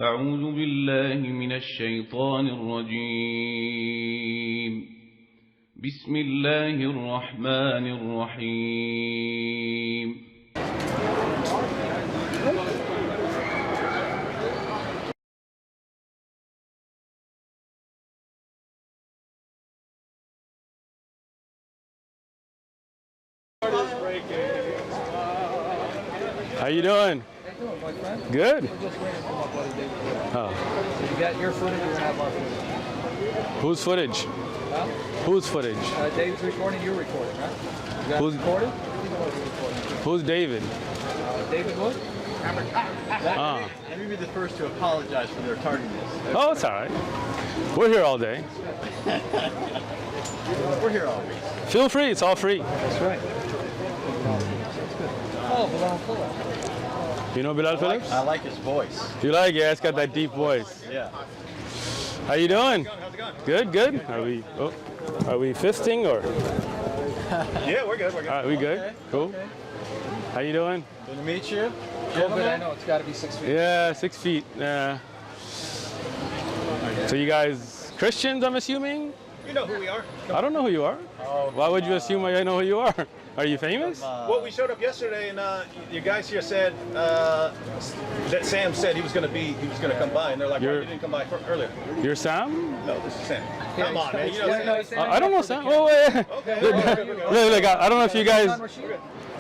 أعوذ بالله من الشيطان الرجيم بسم الله الرحمن الرحيم How you doing? Good. Oh. So you got your footage, we're gonna have our footage. Whose footage? Huh? Whose footage? David's recording, you're recording, right? You got Who's recorded? Who's David? David Wood? Let me be the first to apologize for their tardiness. Oh, it's all right. We're here all day. We're here all week. Feel free. It's all free. That's right. Oh, Bilal Phillips. You know Bilal Phillips? I like his voice. You like it? Yeah, it's got that deep voice. Yeah. How you doing? How's it going? Good, good. Are we fisting or? Yeah, we're good. We're good. All right, we good? Okay. Cool. Okay. How you doing? Good to meet you. Gentlemen, I know it's got to be 6 feet. Yeah, 6 feet. Yeah. So you guys Christians, I'm assuming? You know who we are. I don't know who you are. Oh, Why would you assume I know who you are? Are you famous? Well, we showed up yesterday, and you guys here said that Sam said he was going to come by, and they're like, "Why you didn't come by earlier?" You're Sam? No, this is Sam. Come on, man. You know Sam. I don't know Sam. Oh, wait. Okay. Look, I don't know if you guys.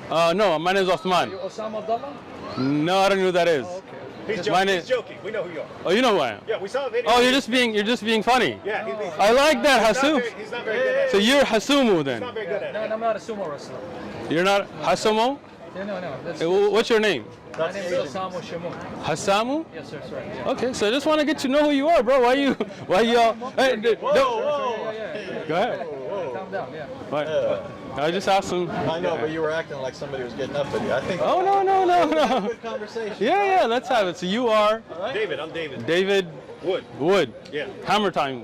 No, my name is Uthman. Osama Abdullah? No, I don't know who that is. Okay. He's My joking. name- He's joking. We know who you are. Oh, you know who I am. Yeah, we saw a video. Oh, you're just being funny. Yeah, he's being. I like that, He's not Hasum. he's not very good at it. So you're Hasumu He's then? not very good at No, it. I'm not a sumo wrestler. You're not Hasumo? Yeah, no. That's, What's your name? my name is Osama Shamoun. Hasamu? Yes, sir, that's right. Yeah. Okay, so I just want to get to know who you are, bro. Why you all? Hey, go ahead. Calm down, yeah. What? I just asked him. I know, but you were acting like somebody was getting up with you. I think. Oh no. Good conversation. Yeah, let's have it. So you are David, I'm David. David Wood. Yeah. Hammer Time.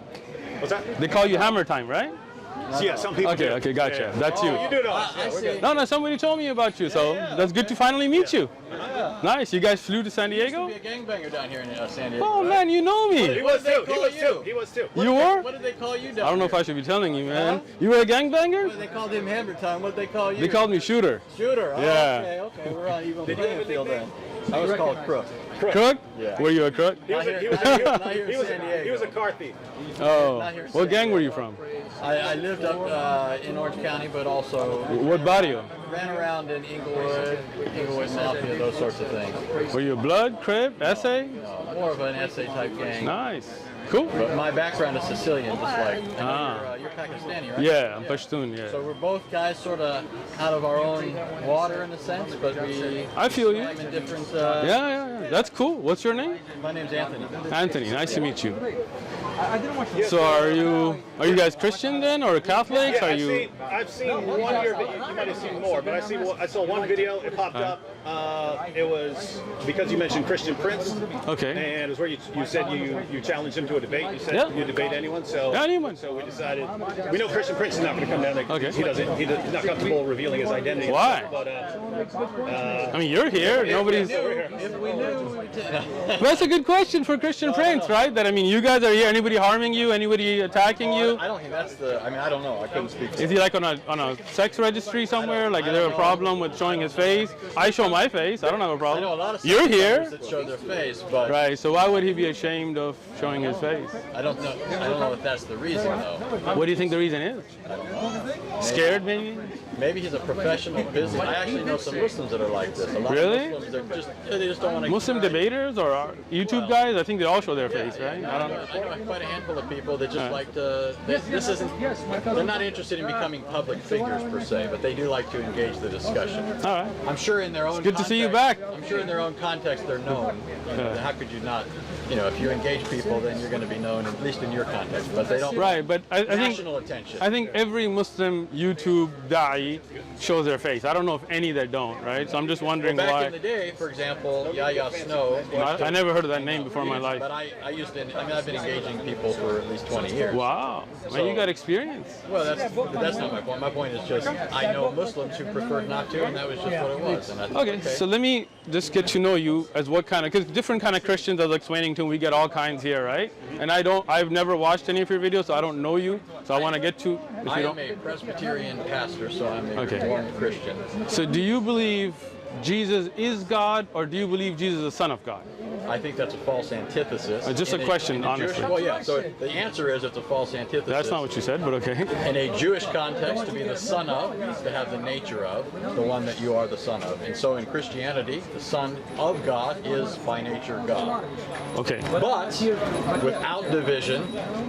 What's that? They call you Hammer Time, right? Yeah, some people do. Okay, gotcha. Yeah. That's you. You do know us. Yeah, we're good. No, somebody told me about you, so that's good to finally meet you. Nice. You guys flew to San Diego? Be a gangbanger down here in San Diego. Oh man, you know He me. was too. call you? He was too. You were? What did they call you down I don't know if I should be telling you, man. You were a gangbanger? They called him Hammer Time. What did they call you? They called me Shooter. Shooter. Oh, Yeah. Okay. We're on even playing field then. I was called Crook. Crook? Yeah. Were you a crook? He was Not here in San Diego. he was a car thief. Oh. Not here in What San gang were you Diego. from? I lived up in Orange County, but also What barrio? ran around in Inglewood Mafia, those sorts of things. Were you a blood, crib, essay? More of an essay type gang. Nice. Cool. But my background is Sicilian, just like. I know Ah. you're Pakistani, right? Yeah, I'm Pashtun, yeah. So we're both guys sort of out of our own water in a sense, but we I feel you. swim in different. Yeah. That's cool. What's your name? My name's Anthony. Anthony. Nice to meet you. I didn't want you So are you guys Christian then, or Catholics? Yeah, Are you? I've seen one of your videos. You might have seen more, but I saw one video. It popped up. It was because you mentioned Christian Prince. Okay. And it was where you said you challenged him to a debate. You said Yeah. you debate anyone. So Anyone. So we decided we know Christian Prince is not going to come down. Okay. He's not comfortable revealing his identity. Why? But I mean, you're here. Nobody's. If we knew. That's a good question for Christian Prince, right? That I mean, you guys are here. Anybody harming you? Anybody attacking you? I don't think that's the. I mean, I don't know. I couldn't speak. Is he like on a sex registry somewhere? Like, is there a problem with showing his face? I show my face. I don't have a I problem. know a lot of You're here, that show their face, but right? So why would he be ashamed of showing his face? I don't know. I don't know if that's the reason though. What do you think the reason is? Scared, maybe? Maybe he's a professional business. I actually know some Muslims that are like this. A lot Really? of Muslims, they just don't want to. Muslim debaters or YouTube guys? I think they all show their face, right? I don't know. I know quite a handful of people that just like to. This isn't. They're not interested in becoming public figures per se, but they do like to engage the discussion. All right. I'm sure in their own. Good to see you context- back. I'm sure in their own context they're known. You know, how could you not? You know, if you engage people, then you're going to be known, at least in your context. But they don't. Right, but I think National attention. every Muslim YouTube da'i everybody shows their face. I don't know of any that don't, right? So I'm just wondering Back why. in the day, for example, Yahya Snow. I never heard of that name before in my life. But I used to. I mean, I've been engaging people for at least 20 years. Wow, man, you got experience. Well, that's not my point. My point is just I know Muslims who preferred not to, and that was just what it was. And that's Okay, so let me just get to know you as what kind of, because different kind of Christians I was explaining to, we get all kinds here, right? And I've never watched any of your videos, so I don't know you. So I want to get to. I am a Presbyterian pastor, so I'm a Reformed Christian. So do you believe Jesus is God, or do you believe Jesus is the Son of God? I think that's a false antithesis. Just a question, honestly. Well, yeah, so the answer is it's a false antithesis. That's not what you said, but okay. In a Jewish context, to be the son of is to have the nature of, the one that you are the son of. And so in Christianity, the Son of God is by nature God. Okay. But without division,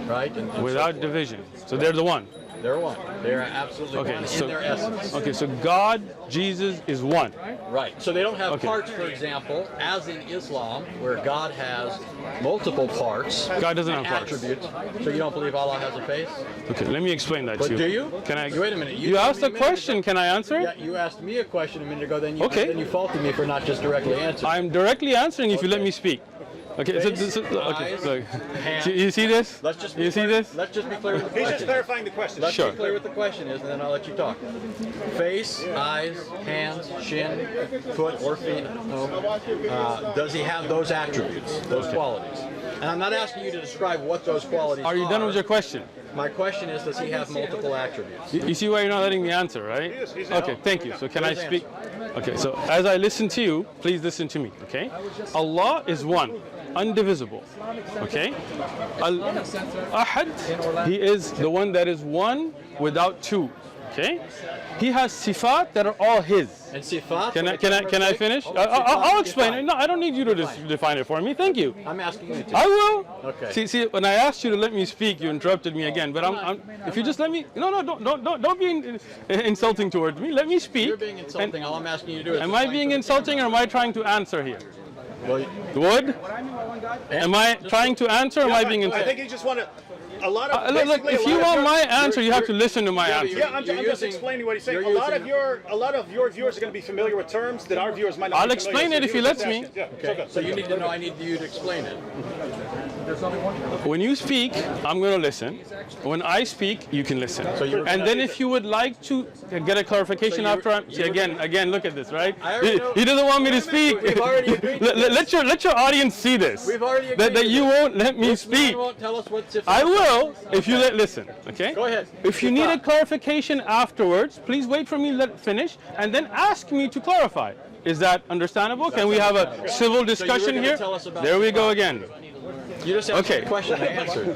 right? And Without division. So they're the one. They're one. They are absolutely one in their essence. Okay, so God, Jesus is one. Right. So they don't have Okay. parts, for example, as in Islam, where God has multiple parts. God doesn't and have parts. attributes. So you don't believe Allah has a face? Okay, let me explain that But to you. do you? Can I? Wait a minute. You told asked me a minute ago- question. Can I answer Yeah, it? you asked me a question a minute ago. Then Okay. Then you faulted me for not just directly answering. I'm directly answering if you let Okay. me speak. Okay, Face, okay, eyes, so hands. you see this? Let's just. You see this? Let's just be clear with the He's question. just clarifying the question. Let's Sure. be clear what the question is, and then I'll let you talk. Face, eyes, hands, shin, foot, or feet. No. Does he have those attributes, those qualities? And I'm not asking you to describe what those qualities are. Are you done with your question? My question is, does he have multiple attributes? You see why you're not letting me answer, right? He's Okay, thank you. So can I Please speak? Okay, so as I listen to you, please listen to me, okay? Allah is one, indivisible, okay? Al-Ahad, He is the one that is one without two, okay? He has sifat that are all His. And sifat. Can I finish? I'll explain it. No, I don't need you to define it for me. Thank you. I'm asking you to. I will. Okay. See, when I asked you to let me speak, you interrupted me again. But if you just let me, don't be insulting towards me. Let me speak. You're being insulting. All I'm asking you to do is. Am I being insulting, or am I trying to answer here? Well, Would? Am I trying to answer, or am I being I insulting? think you just want to. A lot of Look, if you want my answer, you have to listen to my Yeah, but answer. Yeah, I'm You're just using- explaining what he's saying. you're A lot of using- your viewers are going to be familiar with terms that our viewers might not. I'll be familiar explain with. it if So he was lets just me. asking. Yeah, Okay. okay. So you need to know. I need you to explain it. When you speak, I'm going to listen. When I speak, you can listen. So you're- And then if you would like to get a clarification So after I'm, you see, were- again, look at this, right? I already know- He doesn't want me to speak. We've already agreed to Let your audience see this. We've already agreed that to you this. won't let me This speak. man won't tell us what sifat. I will if you listen. Okay. Go ahead. If you need a clarification afterwards, please wait for me to finish and then ask me to clarify. Is that understandable? Can we have a civil discussion gonna here? tell us about There we go sifat. again. You just asked Okay. me a question. I answered.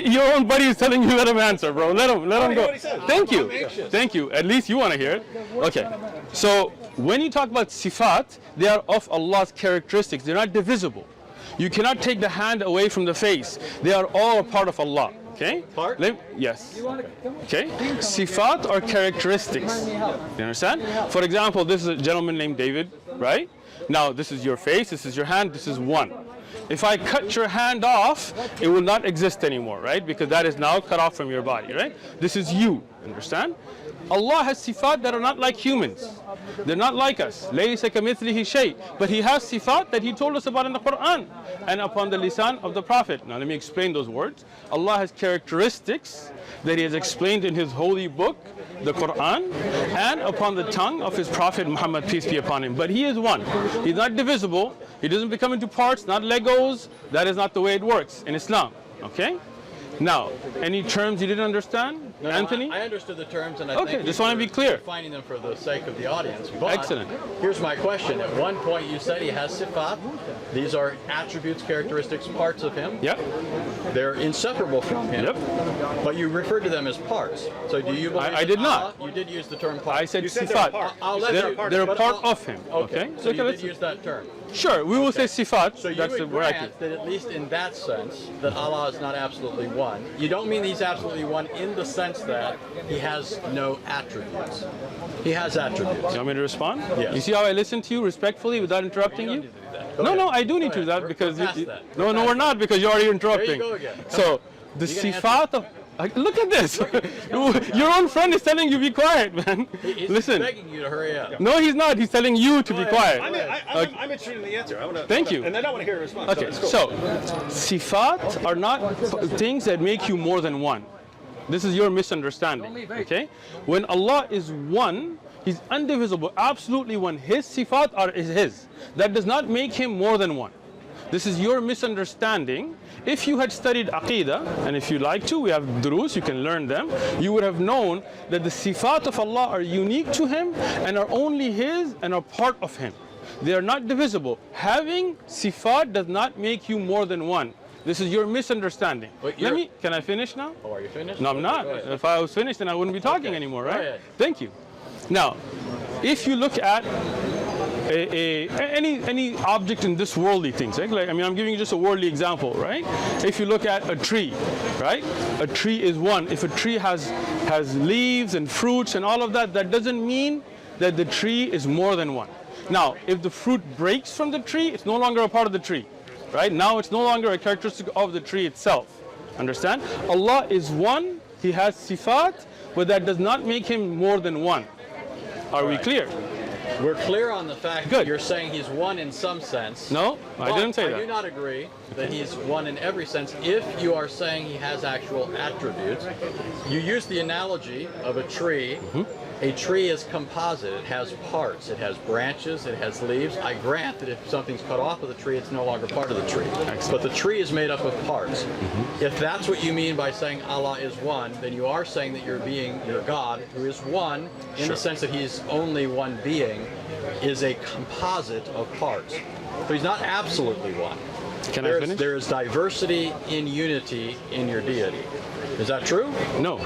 Your own buddy is telling you let him answer, bro. Let him go. what he says. Thank you. I'm anxious. Thank you. At least you want to hear it. Okay. So when you talk about sifat, they are of Allah's characteristics. They're not divisible. You cannot take the hand away from the face. They are all a part of Allah. Okay? Part? Yes. Okay? Sifat are characteristics. You understand? For example, this is a gentleman named David, right? Now, this is your face, this is your hand, this is one. If I cut your hand off, it will not exist anymore, right? Because that is now cut off from your body, right? This is you, understand? Allah has sifat that are not like humans. They're not like us. لَيْسَ كَمِثْلِهِ شَيْءٍ. But He has sifat that He told us about in the Quran and upon the lisan of the Prophet. Now let me explain those words. Allah has characteristics that He has explained in His holy book, the Quran, and upon the tongue of His Prophet Muhammad, peace be upon him. But He is one. He's not divisible. He doesn't become into parts, not Legos. That is not the way it works in Islam. Okay? Now, any terms you didn't understand, No, Anthony? I understood the terms, and I Okay, think just wanna be clear. Finding them for the sake of the audience. But Excellent. Here's my question. At one point, you said he has sifat. These are attributes, characteristics, parts of him. Yep. They're inseparable from him. Yep. But you referred to them as parts. So do you believe? I that did not. Allah, you did use the term part. I said You said they're a sifat. part. I'll let They're, you- they're a but part I'll- of Him. Okay. So you let's- did use that term. Sure, we will say sifat. So you That's would the word. grant that at least in that sense, that Allah is not absolutely one. You don't mean He's absolutely one in the sense that He has no attributes. He has attributes. You want me to respond? Yes. You see how I listen to you respectfully without interrupting you? Go No, ahead. no, I do need Go to do ahead. that because We're past that. no, we're not because you're already interrupting. There you go again. So the You can sifat of Look at this. Your own friend is telling you be quiet, man. He's Listen. begging you to hurry up. No, he's not. He's telling you to be quiet. I'm interested in the answer. Thank you. And then I want to hear a response. Okay, so sifat are not things that make you more than one. This is your misunderstanding. Okay? When Allah is one, He's indivisible, absolutely one. His sifat is His. That does not make Him more than one. This is your misunderstanding. If you had studied Aqidah, and if you like to, we have durus, you can learn them, you would have known that the sifat of Allah are unique to Him and are only His and are part of Him. They are not divisible. Having sifat does not make you more than one. This is your misunderstanding. Can I finish now? Oh, are you finished? No, I'm not. If I was finished, then I wouldn't be talking anymore, right? Go ahead. Thank you. Now, if you look at any object in this worldly things, right? Like, I mean, I'm giving you just a worldly example, right? If you look at a tree, right? A tree is one. If a tree has leaves and fruits and all of that, that doesn't mean that the tree is more than one. Now, if the fruit breaks from the tree, it's no longer a part of the tree, right? Now it's no longer a characteristic of the tree itself. Understand? Allah is one. He has sifat, but that does not make Him more than one. Are we clear? We're clear on the fact that you're saying He's one in some sense. No, I didn't say that. I do not agree that He's one in every sense if you are saying He has actual attributes. You use the analogy of a tree. A tree is composite. It has parts. It has branches. It has leaves. I grant that if something's cut off of the tree, it's no longer part of the tree. Excellent. But the tree is made up of parts. If that's what you mean by saying Allah is one, then you are saying that your God, who is one, in the sense that He's only one being, is a composite of parts. So He's not absolutely one. Can I finish? There is diversity in unity in your deity. Is that true? No.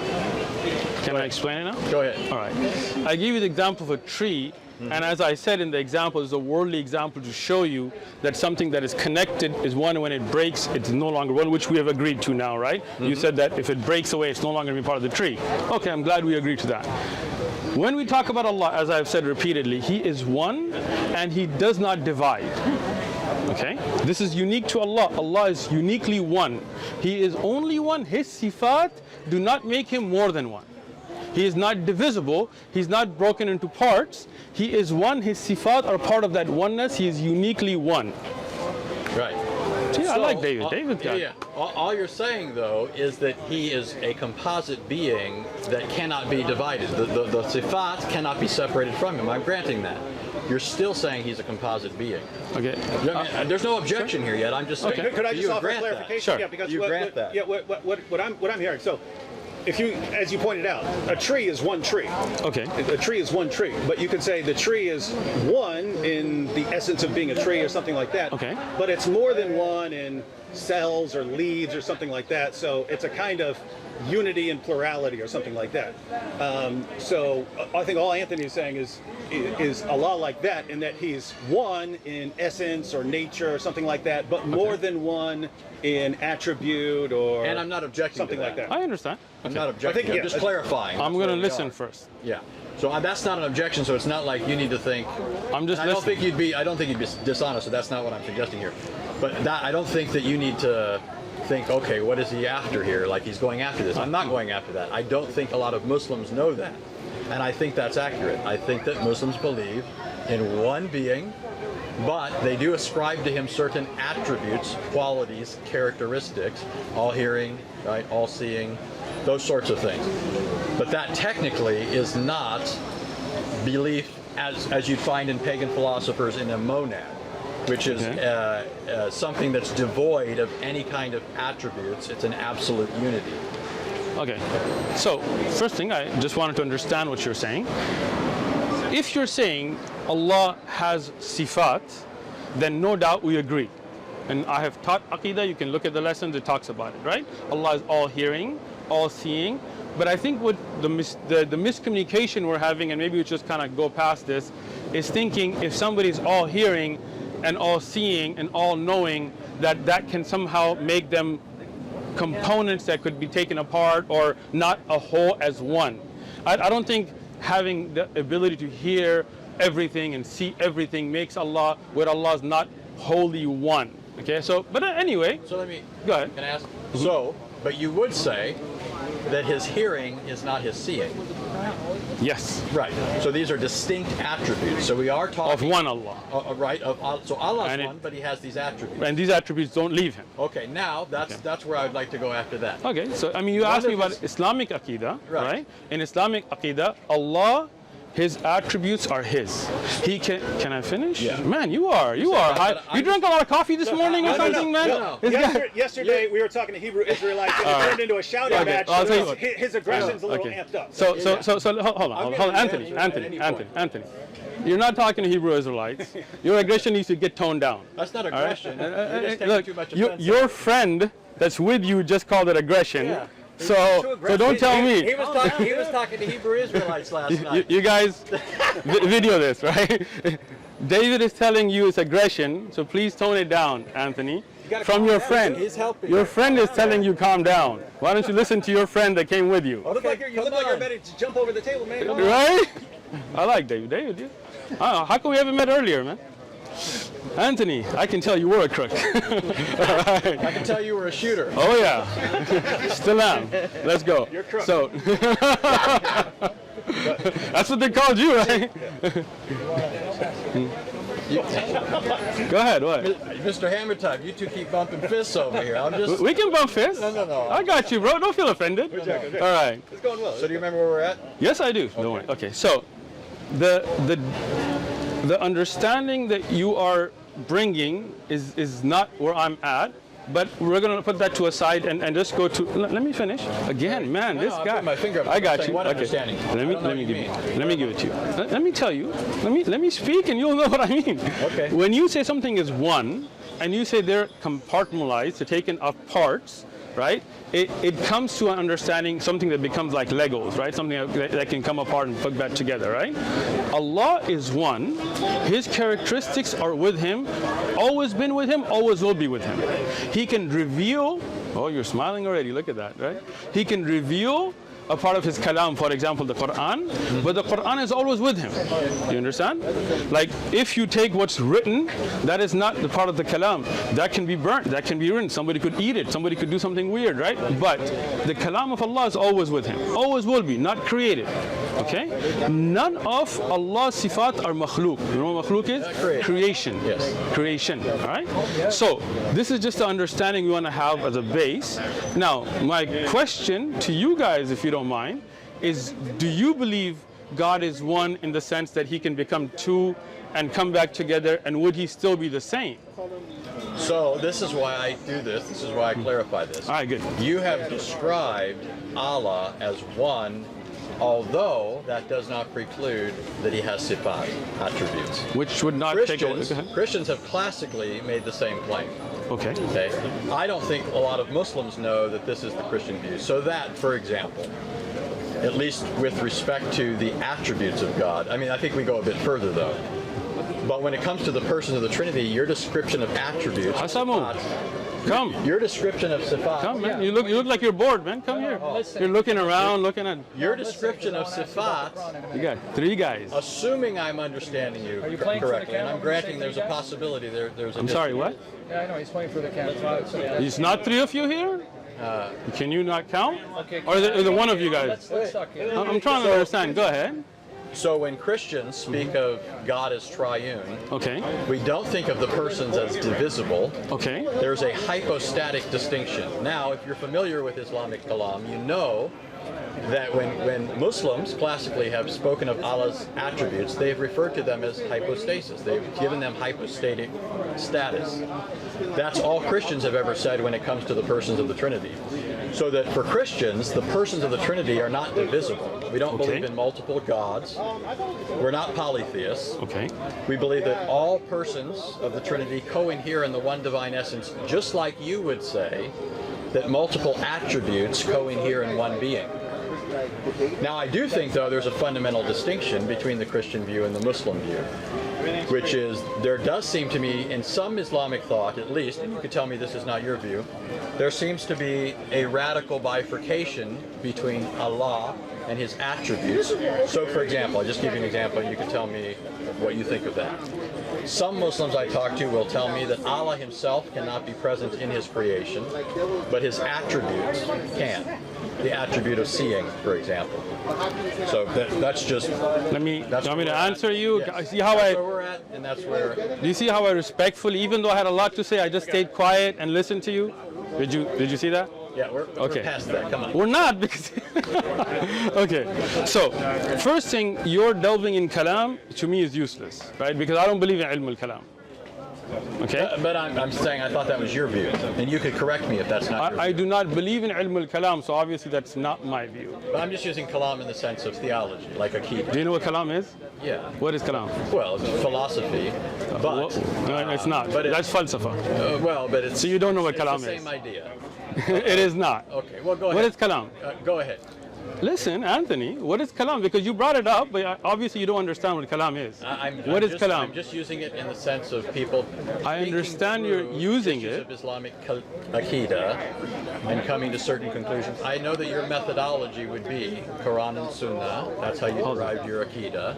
Can I explain it now? Go ahead. All right. I gave you the example of a tree, and as I said in the example, it's a worldly example to show you that something that is connected is one, and when it breaks, it's no longer one, which we have agreed to now, right? You said that if it breaks away, it's no longer going to be part of the tree. Okay, I'm glad we agreed to that. When we talk about Allah, as I've said repeatedly, He is one, and He does not divide. Okay? This is unique to Allah. Allah is uniquely one. He is only one. His sifat do not make Him more than one. He is not divisible. He's not broken into parts. He is one. His sifat are part of that oneness. He is uniquely one. Right. See, I like David. David got yeah. All you're saying, though, is that He is a composite being that cannot be divided. The sifat cannot be separated from Him. I'm granting that. You're still saying He's a composite being. Okay. There's no objection here yet. I'm just saying. Could I just you offer grant clarification? Sure. Yeah, because you grant that. Yeah, what I'm hearing. So, if you, as you pointed out, a tree is one tree. Okay. A tree is one tree, but you could say the tree is one in the essence of being a tree or something like that. Okay. But it's more than one in cells or leaves or something like that. So it's a kind of unity and plurality or something like that. So I think all Anthony is saying is Allah like that, in that He's one in essence or nature or something like that, but more than one in attribute or And I'm not objecting something to like that. I understand. I'm not objecting. I'm just clarifying. I'm going to listen first. Yeah. So that's not an objection. So it's not like you need to think. I'm just I don't listening. think I don't think you'd be dishonest. So that's not what I'm suggesting here. But I don't think that you need to think, okay, what is He after here? Like He's going after this. I'm not going after that. I don't think a lot of Muslims know that. And I think that's accurate. I think that Muslims believe in one being, but they do ascribe to Him certain attributes, qualities, characteristics, all hearing, right, all seeing, those sorts of things. But that technically is not belief as you'd find in pagan philosophers in a monad, which is something that's devoid of any kind of attributes. It's an absolute unity. Okay. So, first thing, I just wanted to understand what you're saying. If you're saying Allah has sifat, then no doubt we agree. And I have taught Aqidah, you can look at the lessons, it talks about it, right? Allah is all hearing, all seeing. But I think what the miscommunication we're having, and maybe we just kind of go past this, is thinking if somebody's all hearing and all seeing and all knowing, that can somehow make them components that could be taken apart or not a whole as one. I don't think having the ability to hear everything and see everything makes Allah, where Allah is not wholly one. Okay, so, but anyway. So let me, go ahead. Can I ask? So, but you would say that his hearing is not his seeing. Yes. Right. So these are distinct attributes. So we are talking Of one Allah. Right. So Allah's And one, but He has these attributes. And these attributes don't leave him. Okay. Now that's where I would like to go after that. Okay, so I mean, you asked me about Islamic Aqidah, right? In Islamic Aqidah, Allah, His attributes are His. He can I finish? Yeah. Man, you are high. You drank a lot of coffee this morning or something, man? No. Yesterday we were talking to Hebrew Israelites and it turned into a shouting match. I'll tell you So what. his aggression's a little amped up. So hold on, Anthony. You're not talking to Hebrew Israelites. Your aggression needs to get toned down. That's not aggression. You're just taking Look, too much offense. your friend that's with you just called it aggression. Yeah. So don't tell me. He was talking to Hebrew Israelites last night. You guys video this, right? David is telling you it's aggression, so please tone it down, Anthony. From your friend. He's helping. Your friend is telling you calm down. Why don't you listen to your friend that came with you? You look like you're ready to jump over the table, man. Right? I like David. David, yeah. I don't know. How come we haven't met earlier, man? Anthony, I can tell you were a crook. Right. I can tell you were a shooter. Oh yeah, still am. Let's go. You're crook. So that's what they called you, right? Go ahead. What? Mr. Hammer Time, you two keep bumping fists over here. I'm just. We can bump fists. No. I got you, bro. Don't feel offended. All right. It's going well. So do you remember where we're at? Yes, I do. Don't worry. Okay. So the understanding that you are bringing is not where I'm at, but we're going to put that to a side and just go to. Let me finish. Again, man, this I'm guy. putting my finger up. I got Saying you. what Okay. understanding? Let me give it to you. Let me tell you. Let me speak, and you'll know what I mean. Okay. When you say something is one, and you say they're compartmentalized, they're taken of parts, right? It comes to an understanding, something that becomes like Legos, right? Something that can come apart and put back together, right? Allah is one. His characteristics are with Him, always been with Him, always will be with Him. He can reveal, oh, you're smiling already, look at that, right? He can reveal a part of his kalam, for example, the Quran, but the Quran is always with him. You understand? Like, if you take what's written, that is not the part of the kalam. That can be burnt, that can be written. Somebody could eat it, somebody could do something weird, right? But the kalam of Allah is always with him. Always will be, not created. Okay? None of Allah's sifat are makhluk. You know what makhluk is? Creation. Yes. Creation. All right? So, this is just the understanding we want to have as a base. Now, my question to you guys, if you don't mind, is do you believe God is one in the sense that He can become two and come back together, and would He still be the same? So this is why I do this. This is why I clarify this. All right, good. You have described Allah as one, although that does not preclude that He has sifat, attributes. Which would not take away. Christians have classically made the same claim. Okay. Okay. I don't think a lot of Muslims know that this is the Christian view. So that, for example, at least with respect to the attributes of God, I mean, I think we go a bit further though. But when it comes to the persons of the Trinity, your description of attributes, Shamoun, come. your description of sifat, Come, man. You look like you're bored, man. Come here. You're looking around, looking at. your description of sifat, You got three guys. assuming I'm understanding you correctly, and I'm granting there's a possibility there's a I'm sorry, what? Yeah, I know, he's playing for the camera. It's not three of you here? Can you not count? Or is it one of you guys? Let's suck it. I'm trying to understand. Go ahead. So when Christians speak of God as triune, Okay. we don't think of the persons as divisible. Okay. There's a hypostatic distinction. Now, if you're familiar with Islamic kalam, you know that when Muslims classically have spoken of Allah's attributes, they've referred to them as hypostasis. They've given them hypostatic status. That's all Christians have ever said when it comes to the persons of the Trinity. So that for Christians, the persons of the Trinity are not divisible. We don't believe in multiple gods. We're not polytheists. Okay. We believe that all persons of the Trinity co-inhere in the one divine essence, just like you would say that multiple attributes co-inhere in one being. Now, I do think, though, there's a fundamental distinction between the Christian view and the Muslim view, which is there does seem to me, in some Islamic thought at least, and you could tell me this is not your view, there seems to be a radical bifurcation between Allah and His attributes. So, for example, I'll just give you an example, and you can tell me what you think of that. some Muslims I talk to will tell me that Allah himself cannot be present in his creation, but his attributes can. The attribute of seeing, for example. So that's just. Let me. That's You want me to where we're at. answer you? Yes. See how That's where we're at, and that's where. Do you see how I respectfully, even though I had a lot to say, I just stayed quiet and listened to you? Did you see that? Yeah, we're past that. Come on. We're not because. Okay. So, first thing, your delving in kalam to me is useless, right? Because I don't believe in ilm al-kalam. Okay. But I'm saying I thought that was your view, and you could correct me if that's not your I view. do not believe in ilm al-kalam, so obviously that's not my view. But I'm just using kalam in the sense of theology, like akid. Do you know what kalam is? Yeah. What is kalam? Well, it's philosophy, but No, it's not. but That's falsafa. but it's. So you don't know what it's kalam the is. same idea. It is not. Okay. Well, go ahead. What is kalam? Go ahead. Listen, Anthony, what is kalam? Because you brought it up, but obviously you don't understand what kalam is. What is kalam? I'm just using it in the sense of people. I thinking understand you're through using issues it. of Islamic akida and coming to certain conclusions. I know that your methodology would be Quran and Sunnah. That's how you derived your akida.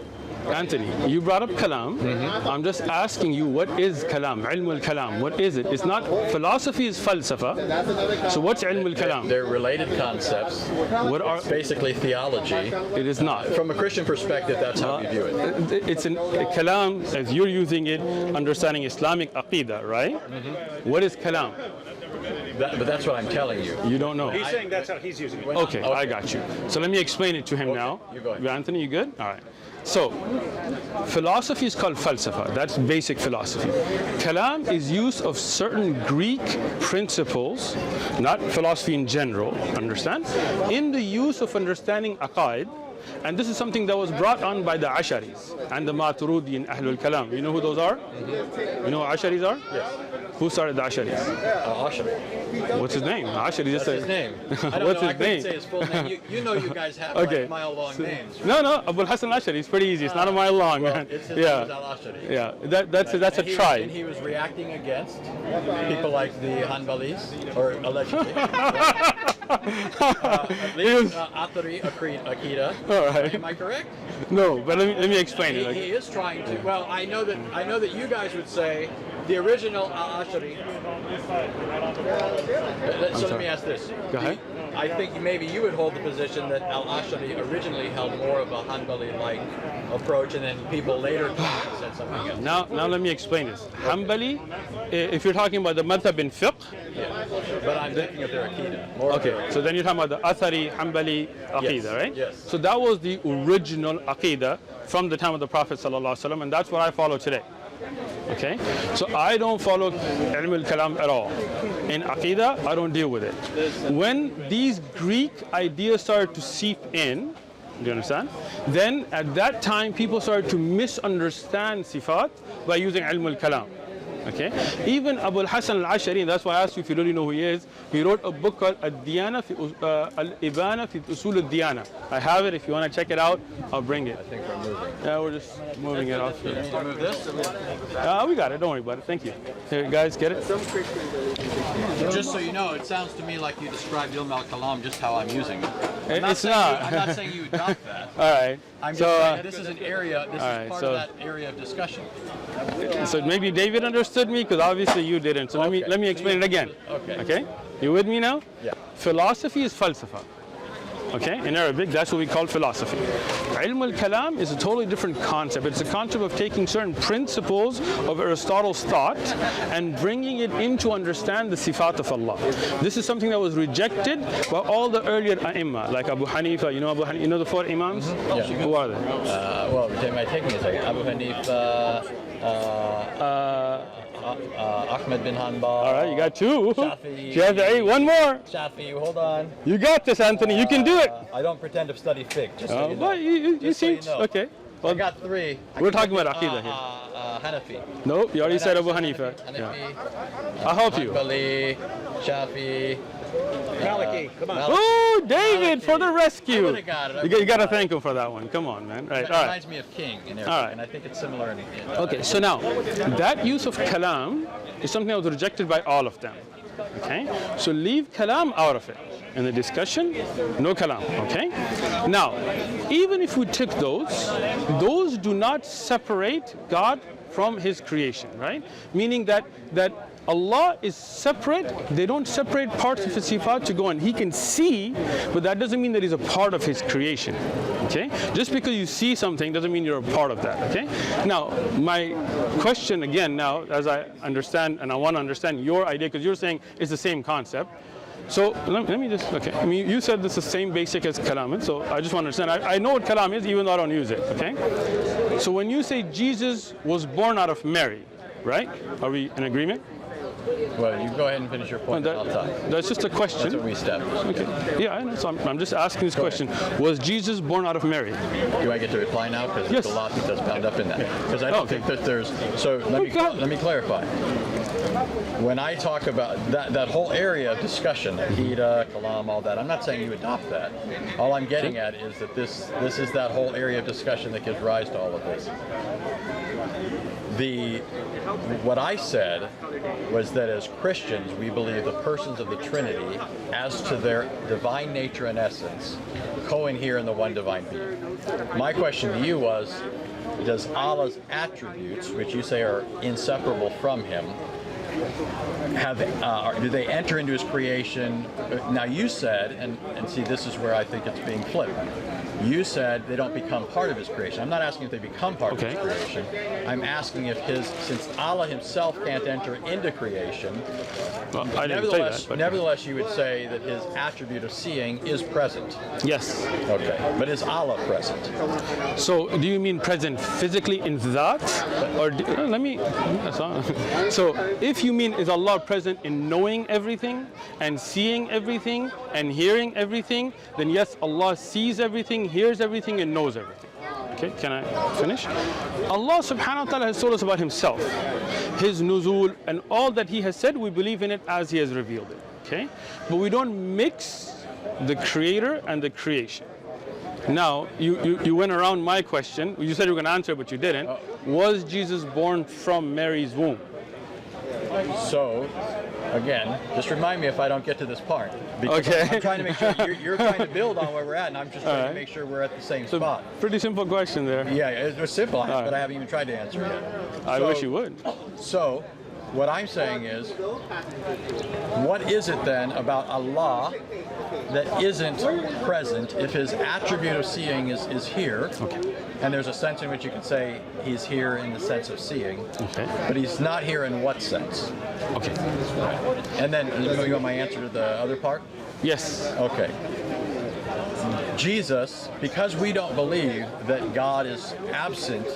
Anthony, you brought up kalam. I'm just asking you, what is kalam? Ilm al-kalam. What is it? It's not, philosophy is falsafa. So what's ilm al-kalam? They're related concepts. What are, Basically theology. it is not. From a Christian perspective, that's how we view it. It's a kalam, as you're using it, understanding Islamic aqidah, right? What is kalam? But that's what I'm telling you. You don't know. He's saying that's how he's using it. Okay, I got you. So let me explain it to him now. you go ahead. Anthony, you good? All right. So, philosophy is called falsafa. That's basic philosophy. Kalam is use of certain Greek principles, not philosophy in general, understand? In the use of understanding aqaid, and this is something that was brought on by the Asharis and the Maturidi and Ahlul Kalam. You know who those are? You know who Asharis are? Yes. Who started the Asharis? Ashari. What's his name? Ashari just That's his name. I don't What's know. his I couldn't name? say his full name. You know, you guys have Okay. like mile-long names. No, Abul Hassan al-Ashari. It's pretty easy. It's not a mile long, Well, man. it's his Yeah. name is Al-Ashari. Yeah, that's a And tribe. he was reacting against people like the Hanbalis, or allegedly. At least Athari Akida. All right. Am I correct? No, but let me explain it. He is trying to. Well, I know that you guys would say the original Al-Ashari. So let me ask this. Go ahead. I think maybe you would hold the position that Al-Ashari originally held more of a Hanbali-like approach, and then people later said something else. Now let me explain this. Hanbali, if you're talking about the madhab in fiqh, But I'm thinking of their Akida. More of okay, their so then you're talking about the Athari Hanbali Aqidah, Yes, right? yes. So that was the original Aqidah from the time of the Prophet ﷺ, and that's what I follow today. Okay? So I don't follow ilm al-kalam at all. In Aqidah, I don't deal with it. When these Greek ideas started to seep in, do you understand? Then at that time, people started to misunderstand sifat by using ilm al-kalam. Okay? Even Abul Hassan al-Ashari, that's why I asked you if you really know who he is, he wrote a book called Al-Diyana Al-Ibana fi Usul al-Diyana. I have it. If you want to check it out, I'll bring it. I think we're moving. Yeah, we're just moving it off You here. need to move this? We got it. Don't worry about it. Thank you. Here, guys, get it? Just so you know, it sounds to me like you described Ilm al-Kalam just how I'm using it. It's not. I'm not saying you adopt that. All right. I'm just So, saying this is an area, this all right, is part so- of that area of discussion. so maybe David understood me because obviously you didn't. So Okay. let me explain it again. Okay. Okay? You with me now? Yeah. Philosophy is falsafa. Okay? In Arabic, that's what we call philosophy. Ilm al-kalam is a totally different concept. It's a concept of taking certain principles of Aristotle's thought and bringing it in to understand the sifat of Allah. This is something that was rejected by all the earlier ai''imma, like Abu Hanifa. You know Abu Hanifa? You know the four imams? Yeah. Who are they? Well, it might take me a second. Abu Hanifa, Ahmed bin Hanbal. All right, you got two. Shafi'i. Shafi'i. One more. Shafi, hold on. You got this, Anthony. You can do it. I don't pretend to study fiqh, just so you know. But you Just so seem you know. okay. I Well, got three. we're talking about Aqidah here. Hanafi. No, you already said Abu Hanifa. Hanafi, Yeah. I'll help you. Hanbali, Shafi. Maliki, come on. Oh, David, for the I rescue. would've got it. You got to thank him for that one. Come on, man. Right, It all right. reminds me of king in Arabic, All right. and I think it's similar in Okay, so now, that use of kalam is something that was rejected by all of them. Okay? So leave kalam out of it. In the discussion, no kalam. Okay? Now, even if we took those do not separate God from his creation, right? Meaning that Allah is separate. They don't separate parts of his sifat to go on. He can see, but that doesn't mean that he's a part of his creation. Okay? Just because you see something doesn't mean you're a part of that. Okay? Now, my question again now, as I understand, and I want to understand your idea, because you're saying it's the same concept. So let me just, okay. I mean, you said this is the same basic as kalam, so I just want to understand. I know what kalam is, even though I don't use it. Okay? So when you say Jesus was born out of Mary, right? Are we in agreement? Well, you go ahead and finish your point. I'll talk. That's just a question. That's what we established. Okay. Yeah, I know. So I'm just asking this question. Was Jesus born out of Mary? Do I get to reply now? Because Yes. there's a lot that's bound up in that. Because I don't think that there's. So let me clarify. When I talk about that whole area of discussion, Akida, Kalam, all that, I'm not saying you adopt that. All I'm getting at is that this is that whole area of discussion that gives rise to all of this. What I said was that as Christians, we believe the persons of the Trinity, as to their divine nature and essence, co-inhere in the one divine being. My question to you was, does Allah's attributes, which you say are inseparable from him, do they enter into his creation? Now you said, and see, this is where I think it's being flipped. You said they don't become part of his creation. I'm not asking if they become part of his creation. I'm asking if since Allah himself can't enter into creation, well, I didn't say that, but nevertheless you would say that his attribute of seeing is present. Yes. Okay, but is Allah present? So do you mean present physically in that? Or so if you mean is Allah present in knowing everything and seeing everything and hearing everything, then yes, Allah sees everything, hears everything, and knows everything. Okay, can I finish? Allah subhanahu wa ta'ala has told us about himself, his nuzul, and all that he has said, we believe in it as he has revealed it. Okay? But we don't mix the creator and the creation. Now, you went around my question. You said you were going to answer, but you didn't. Was Jesus born from Mary's womb? So, again, just remind me if I don't get to this part. Because Okay. I'm trying to make sure you're trying to build on where we're at, and I'm just trying to make sure we're at the same spot. Pretty simple question there. Yeah, it was simple, but I haven't even tried to answer it yet. I wish you would. So, what I'm saying is, what is it then about Allah that isn't present if his attribute of seeing is here? Okay. And there's a sense in which you can say he's here in the sense of seeing, Okay. but he's not here in what sense? Okay. And then, you want my answer to the other part? Yes. Okay. Jesus, because we don't believe that God is absent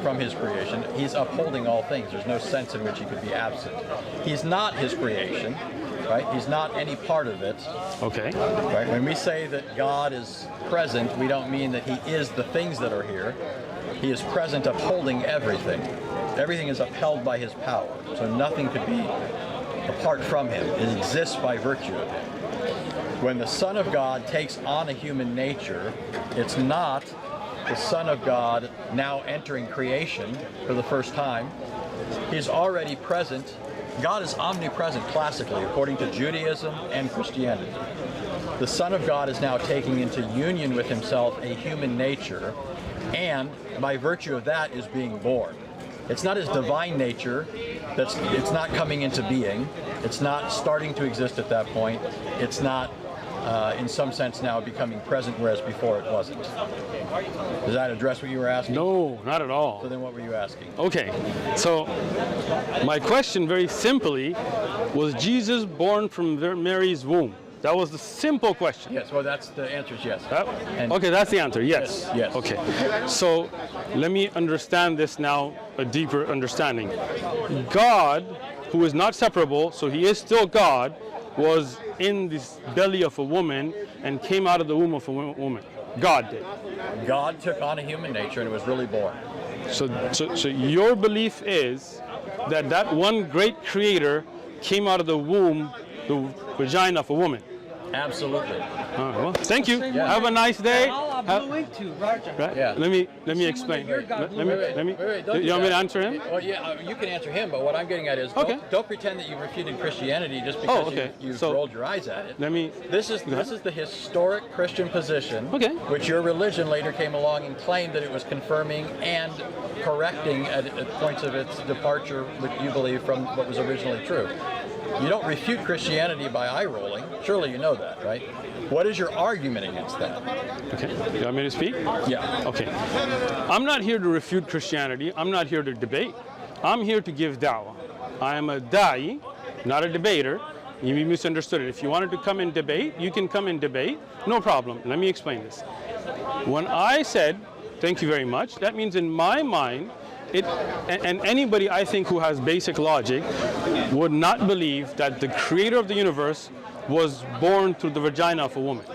from his creation, he's upholding all things. There's no sense in which he could be absent. He's not his creation, right? He's not any part of it. Okay. Right? When we say that God is present, we don't mean that he is the things that are here. He is present upholding everything. Everything is upheld by his power. So nothing could be apart from him. It exists by virtue of him. When the Son of God takes on a human nature, it's not the Son of God now entering creation for the first time. He's already present. God is omnipresent classically, according to Judaism and Christianity. The Son of God is now taking into union with himself a human nature, and by virtue of that is being born. It's not his divine nature, it's not coming into being, it's not starting to exist at that point, it's not in some sense now becoming present, whereas before it wasn't. Does that address what you were asking? No, not at all. So then what were you asking? Okay, so my question very simply, was Jesus born from Mary's womb? That was the simple question. Yes, well that's the answer is yes. Okay, that's the answer, yes. Yes. Okay, so let me understand this now, a deeper understanding. God, who is not separable, so he is still God, was in this belly of a woman and came out of the womb of a woman. God did. God took on a human nature and it was really born. So your belief is that one great creator came out of the womb, the vagina of a woman. Absolutely. Well, thank you. Have a nice day. All I blew into, Roger. Right? Yeah. Let me explain. Your God Let me. Wait, don't do You want me to that. answer him? Well, yeah, you can answer him, but what I'm getting at is Okay. don't pretend that you refuted Christianity just because okay. you've So- rolled your eyes at it. Let me. This is the historic Christian position, Okay. which your religion later came along and claimed that it was confirming and correcting at points of its departure, which you believe from what was originally true. You don't refute Christianity by eye rolling. Surely you know that, right? What is your argument against that? Okay. You want me to speak? Yeah. Okay. I'm not here to refute Christianity. I'm not here to debate. I'm here to give da'wah. I am a da'i, not a debater. You misunderstood it. If you wanted to come and debate, you can come and debate. No problem. Let me explain this. When I said, thank you very much, that means in my mind, and anybody I think who has basic logic would not believe that the creator of the universe was born through the vagina of a woman.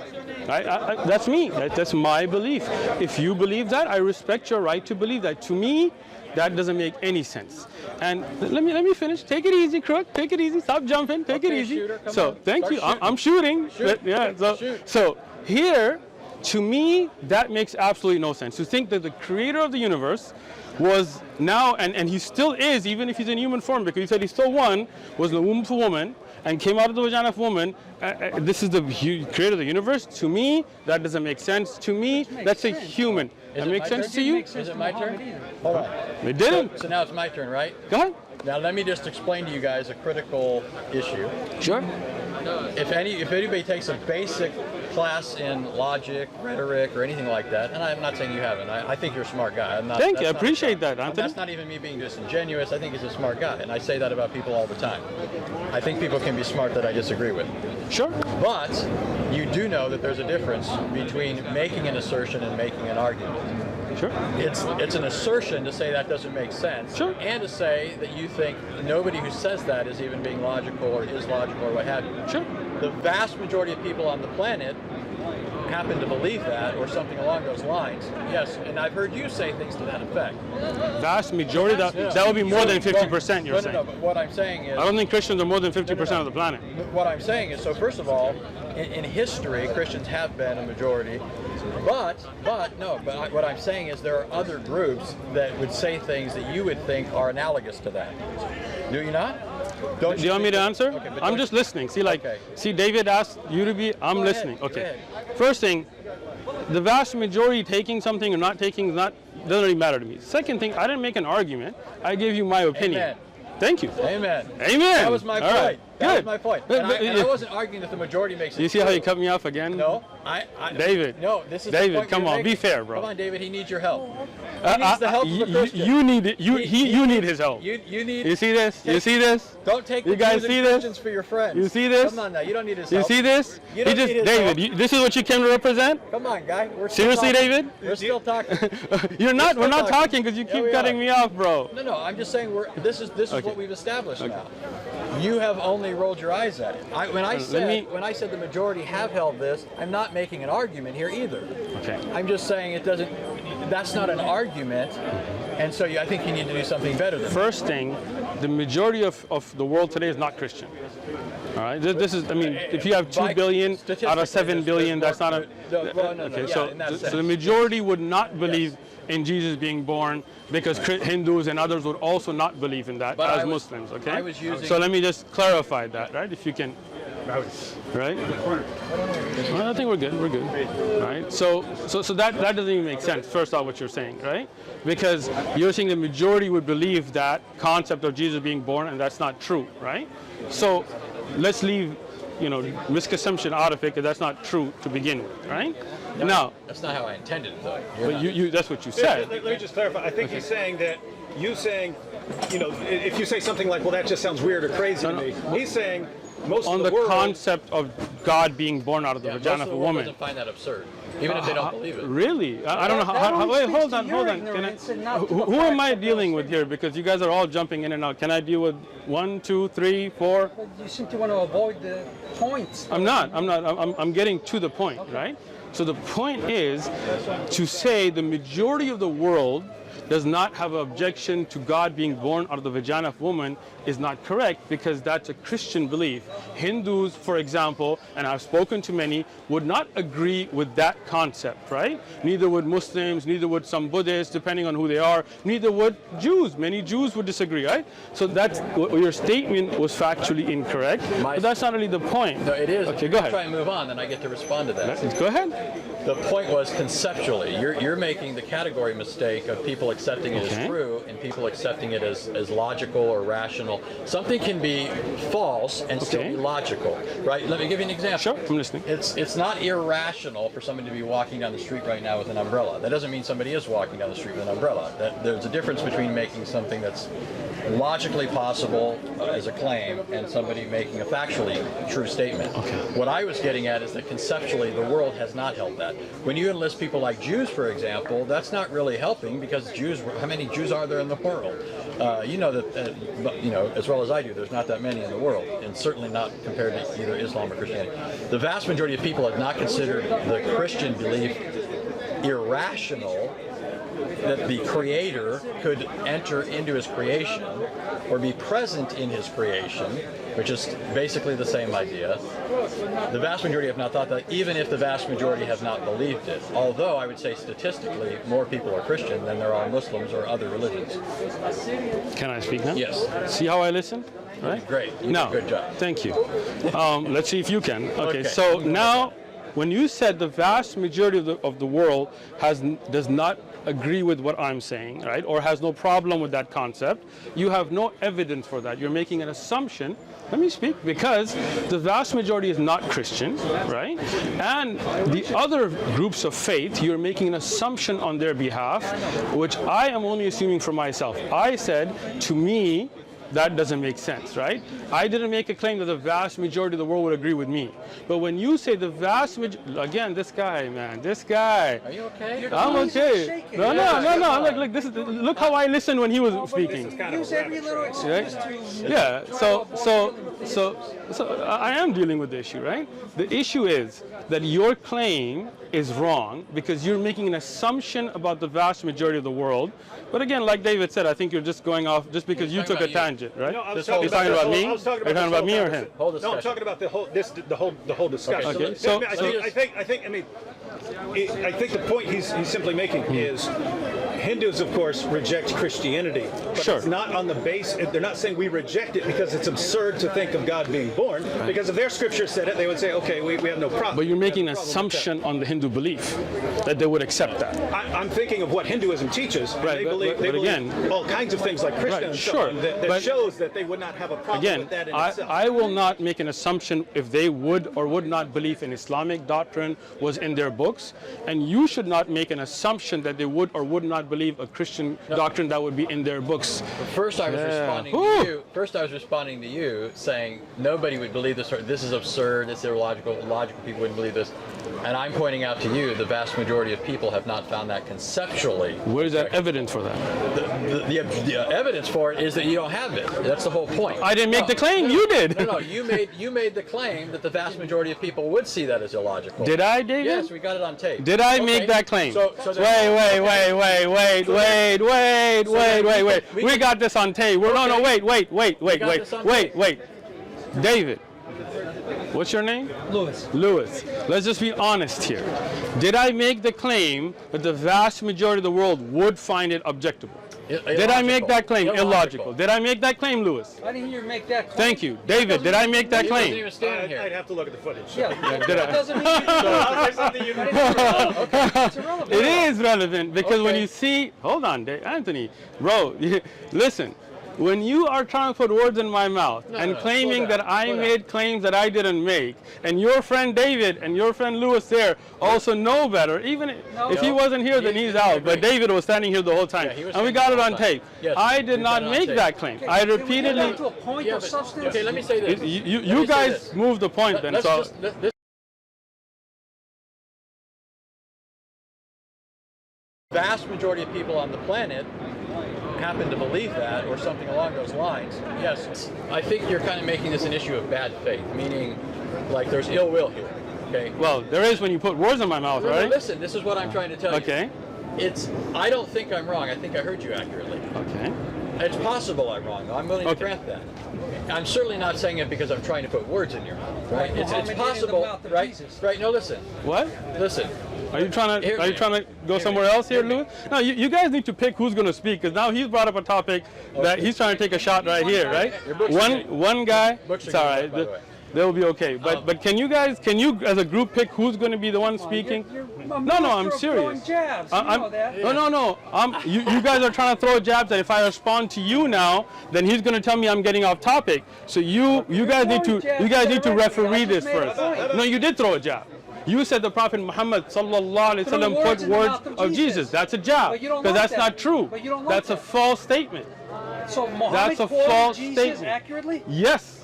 That's me. That's my belief. If you believe that, I respect your right to believe that. To me, that doesn't make any sense. And let me finish. Take it easy, crook. Take it easy. Stop jumping. Take it easy. Shooter, So on. thank Start you. shooting. I'm shooting. Shoot. Yeah. Shoot. So here, to me, that makes absolutely no sense. To think that the creator of the universe was now, and he still is, even if he's in human form, because he said he still one, was in the womb of a woman, and came out of the vagina of a woman. This is the creator of the universe. To me, that doesn't make sense. To me, that's a human. That makes sense to you? Is it my turn? Hold on. It didn't. So now it's my turn, right? Go ahead. Now let me just explain to you guys a critical issue. Sure. If anybody takes a basic class in logic, rhetoric, or anything like that, and I'm not saying you haven't. I think you're a smart guy. I'm not, Thank you. I that's not- appreciate that, Anthony. That's not even me being disingenuous. I think he's a smart guy, and I say that about people all the time. I think people can be smart that I disagree with. Sure. But you do know that there's a difference between making an assertion and making an argument. Sure. It's an assertion to say that doesn't make sense, Sure. and to say that you think nobody who says that is even being logical or is logical or what have you. Sure. The vast majority of people on the planet happen to believe that or something along those lines. Yes, and I've heard you say things to that effect. Vast majority, that would be more than 50%, you're saying. No, but what I'm saying is... I don't think Christians are more than 50% of the planet. What I'm saying is, so first of all, in history, Christians have been a majority, but what I'm saying is there are other groups that would say things that you would think are analogous to that. Do you not? Do you want me to answer? Okay, but I'm just listening. See, Okay. see, David asked you to be, I'm Go listening. ahead, go Okay. ahead. First thing, the vast majority taking something or not taking doesn't really matter to me. Second thing, I didn't make an argument. I gave you my opinion. Amen. Thank you. Amen. Amen. That was my All point. right. That was Good. my point. But- And but- I wasn't arguing that the majority makes it You see how you true. cut me off again? No, David. No, this is David, the point come you're on, be making. fair, bro. Come on, David. He needs your help. He needs the help of a Christian. You need it. You need his help. You need. You see this? You see this? Don't take You the guys Jews see and this? Christians for your friends. You see this? Come on now. You don't need his You help. see this? You don't need his David, help. this is what you came to represent? Come on, guy. We're still Seriously, talking. David? We're still talking. We're not still talking talking. because you Yeah, keep we cutting are. me off, bro. No. I'm just saying this is Okay. what we've established now. You have only rolled your eyes at it. When I said the majority have held this, I'm not making an argument here either. Okay. I'm just saying that's not an argument, and so I think you need to do something better than that. First thing, the majority of the world today is not Christian. All right. This is. I mean, if you have 2 billion out of 7 billion, that's not a. Okay. So the majority would not believe in Jesus being born because Hindus and others would also not believe in that But as Muslims. Okay. I was using- So let me just clarify that, right? If you can. Right? Well, I think we're good. We're good. Right? So that doesn't even make sense. First off, what you're saying, right? Because you're saying the majority would believe that concept of Jesus being born, and that's not true, right? So let's leave, misconception out of it, because that's not true to begin with, right? Now, That's not how I intended it, though. but that's what you said. Let me just clarify. I think he's saying that if you say something like, well, that just sounds weird or crazy to me, he's saying most On of the the world... concept of God being born out of the Most vagina of of the a world woman. doesn't find that absurd, even if they don't believe it. Really? I don't know That how. only Wait, speaks hold to on, your hold on. ignorance and not to Who the am facts I of dealing those with here? Because you guys are all jumping in and out. Can I deal with 1, 2, 3, 4? But you seem to want to avoid the points. I'm not. I'm getting to the point, right? So the point is to say the majority of the world does not have an objection to God being born out of the vagina of woman is not correct, because that's a Christian belief. Hindus, for example, and I've spoken to many, would not agree with that concept, right? Neither would Muslims, neither would some Buddhists, depending on who they are, neither would Jews. Many Jews would disagree, right? So that's, your statement was factually incorrect, but that's not really the point. No, it is. Okay, go ahead. Try and move on, then I get to respond to that. Go ahead. The point was conceptually, you're making the category mistake of people accepting it as true and people accepting it as logical or rational. Something can be false and still be logical, right? Let me give you an example. Sure, I'm listening. It's not irrational for somebody to be walking down the street right now with an umbrella. That doesn't mean somebody is walking down the street with an umbrella. There's a difference between making something that's logically possible as a claim and somebody making a factually true statement. What I was getting at is that conceptually the world has not held that. When you enlist people like Jews, for example, that's not really helping, because Jews, how many Jews are there in the world? You know that, you know, as well as I do, there's not that many in the world, and certainly not compared to either Islam or Christianity. The vast majority of people have not considered the Christian belief irrational, that the Creator could enter into His creation or be present in His creation, which is basically the same idea. The vast majority have not thought that, even if the vast majority have not believed it. Although I would say statistically, more people are Christian than there are Muslims or other religions. Can I speak now? Yes. See how I listen? Right? Great. You now, did a good job. Thank you. Let's see if you can. Okay. So now, when you said the vast majority of the world does not agree with what I'm saying, right, or has no problem with that concept, you have no evidence for that. You're making an assumption. Let me speak, because the vast majority is not Christian, right? And the other groups of faith, you're making an assumption on their behalf, which I am only assuming for myself. I said, to me, that doesn't make sense, right? I didn't make a claim that the vast majority of the world would agree with me. But when you say the vast majority, again, this guy, man, this guy. Are you okay? I'm okay. No. Look, this is, look how I listened when he was speaking. Use every little excuse to... Yeah, so I am dealing with the issue, right? The issue is that your claim is wrong because you're making an assumption about the vast majority of the world. But again, like David said, I think you're just going off just because you took a tangent, right? No, I was You're talking about me? You're talking about me or him? Whole No, discussion. I'm talking about the whole discussion. Okay, I think the point he's simply making is Hindus, of course, reject Christianity, but Sure. it's not on the base. They're not saying we reject it because it's absurd to think of God being born. Because if their scripture said it, they would say, okay, we have no problem. But you're making We an have no problem with that. assumption on the Hindu belief that they would accept that. I'm thinking of what Hinduism teaches. And Right, they but believe again- all kinds of things like Krishna Right, and so sure, on that but- shows that they would not have a problem Again, with that in itself. I will not make an assumption if they would or would not believe in Islamic doctrine was in their books, and you should not make an assumption that they would or would not believe a Christian doctrine that would be in their books. First, I was responding to Whew. you. First, I was responding to you, saying nobody would believe this. Or this is absurd. It's illogical. Logical people wouldn't believe this. And I'm pointing out to you, the vast majority of people have not found that conceptually. Where's that evidence for that? The evidence for it is that you don't have it. That's the whole point. I didn't make the claim, you did. No, you made the claim that the vast majority of people would see that as illogical. Did I, David? Yes, we got it on tape. Did I Okay. make that claim? So Wait. We got this on tape. No, wait. David, what's your name? Lewis. Let's just be honest here. Did I make the claim that the vast majority of the world would find it objectable? Did I make that claim? Illogical. Did I make that claim, Lewis? I didn't hear you make that claim. Thank you. David, did I make that He wasn't claim? even standing I'd here. have to look at the footage. Yeah, Did that I? doesn't mean you it's irrelevant. It is relevant because when you see, hold on, Anthony, bro, listen. When you are trying to put words in my mouth and claiming slow down, that I slow made down. claims that I didn't make, and your friend David and your friend Lewis there also know better, even if he wasn't here, then he's out. But David was standing here the whole time, Yeah, he was and we standing got it the on whole time. tape. Yes, I did we not got it on make tape. that claim. I Can we get repeatedly. down to a point of substance? Okay, let me say this. You guys moved the point then. So This vast majority of people on the planet happen to believe that or something along those lines. Yes, I think you're kind of making this an issue of bad faith, meaning like there's ill will here. Okay. well, there is when you put words in my mouth, No, right? listen, this is what I'm trying to tell you. Okay. I don't think I'm wrong. I think I heard you accurately. Okay. It's possible I'm wrong. I'm willing to grant that. I'm certainly not saying it because I'm trying to put words in your mouth, right? It's possible, right? Right? No, listen. What? Listen. Are you trying to go somewhere else here, Louis? No, you guys need to pick who's going to speak, because now he's brought up a topic that he's trying to take a shot right here, right? One guy. It's all right. They'll be okay. But can you as a group pick who's going to be the one speaking? No, I'm serious. No. You guys are trying to throw jabs that if I respond to you now, then he's going to tell me I'm getting off topic. So you guys need to referee this first. No, you did throw a jab. You said the Prophet Muhammad sallallahu alaihi wasallam put words of Jesus. That's a jab, because that's not true. That's a false statement. So Muhammad quoted Jesus accurately? Yes.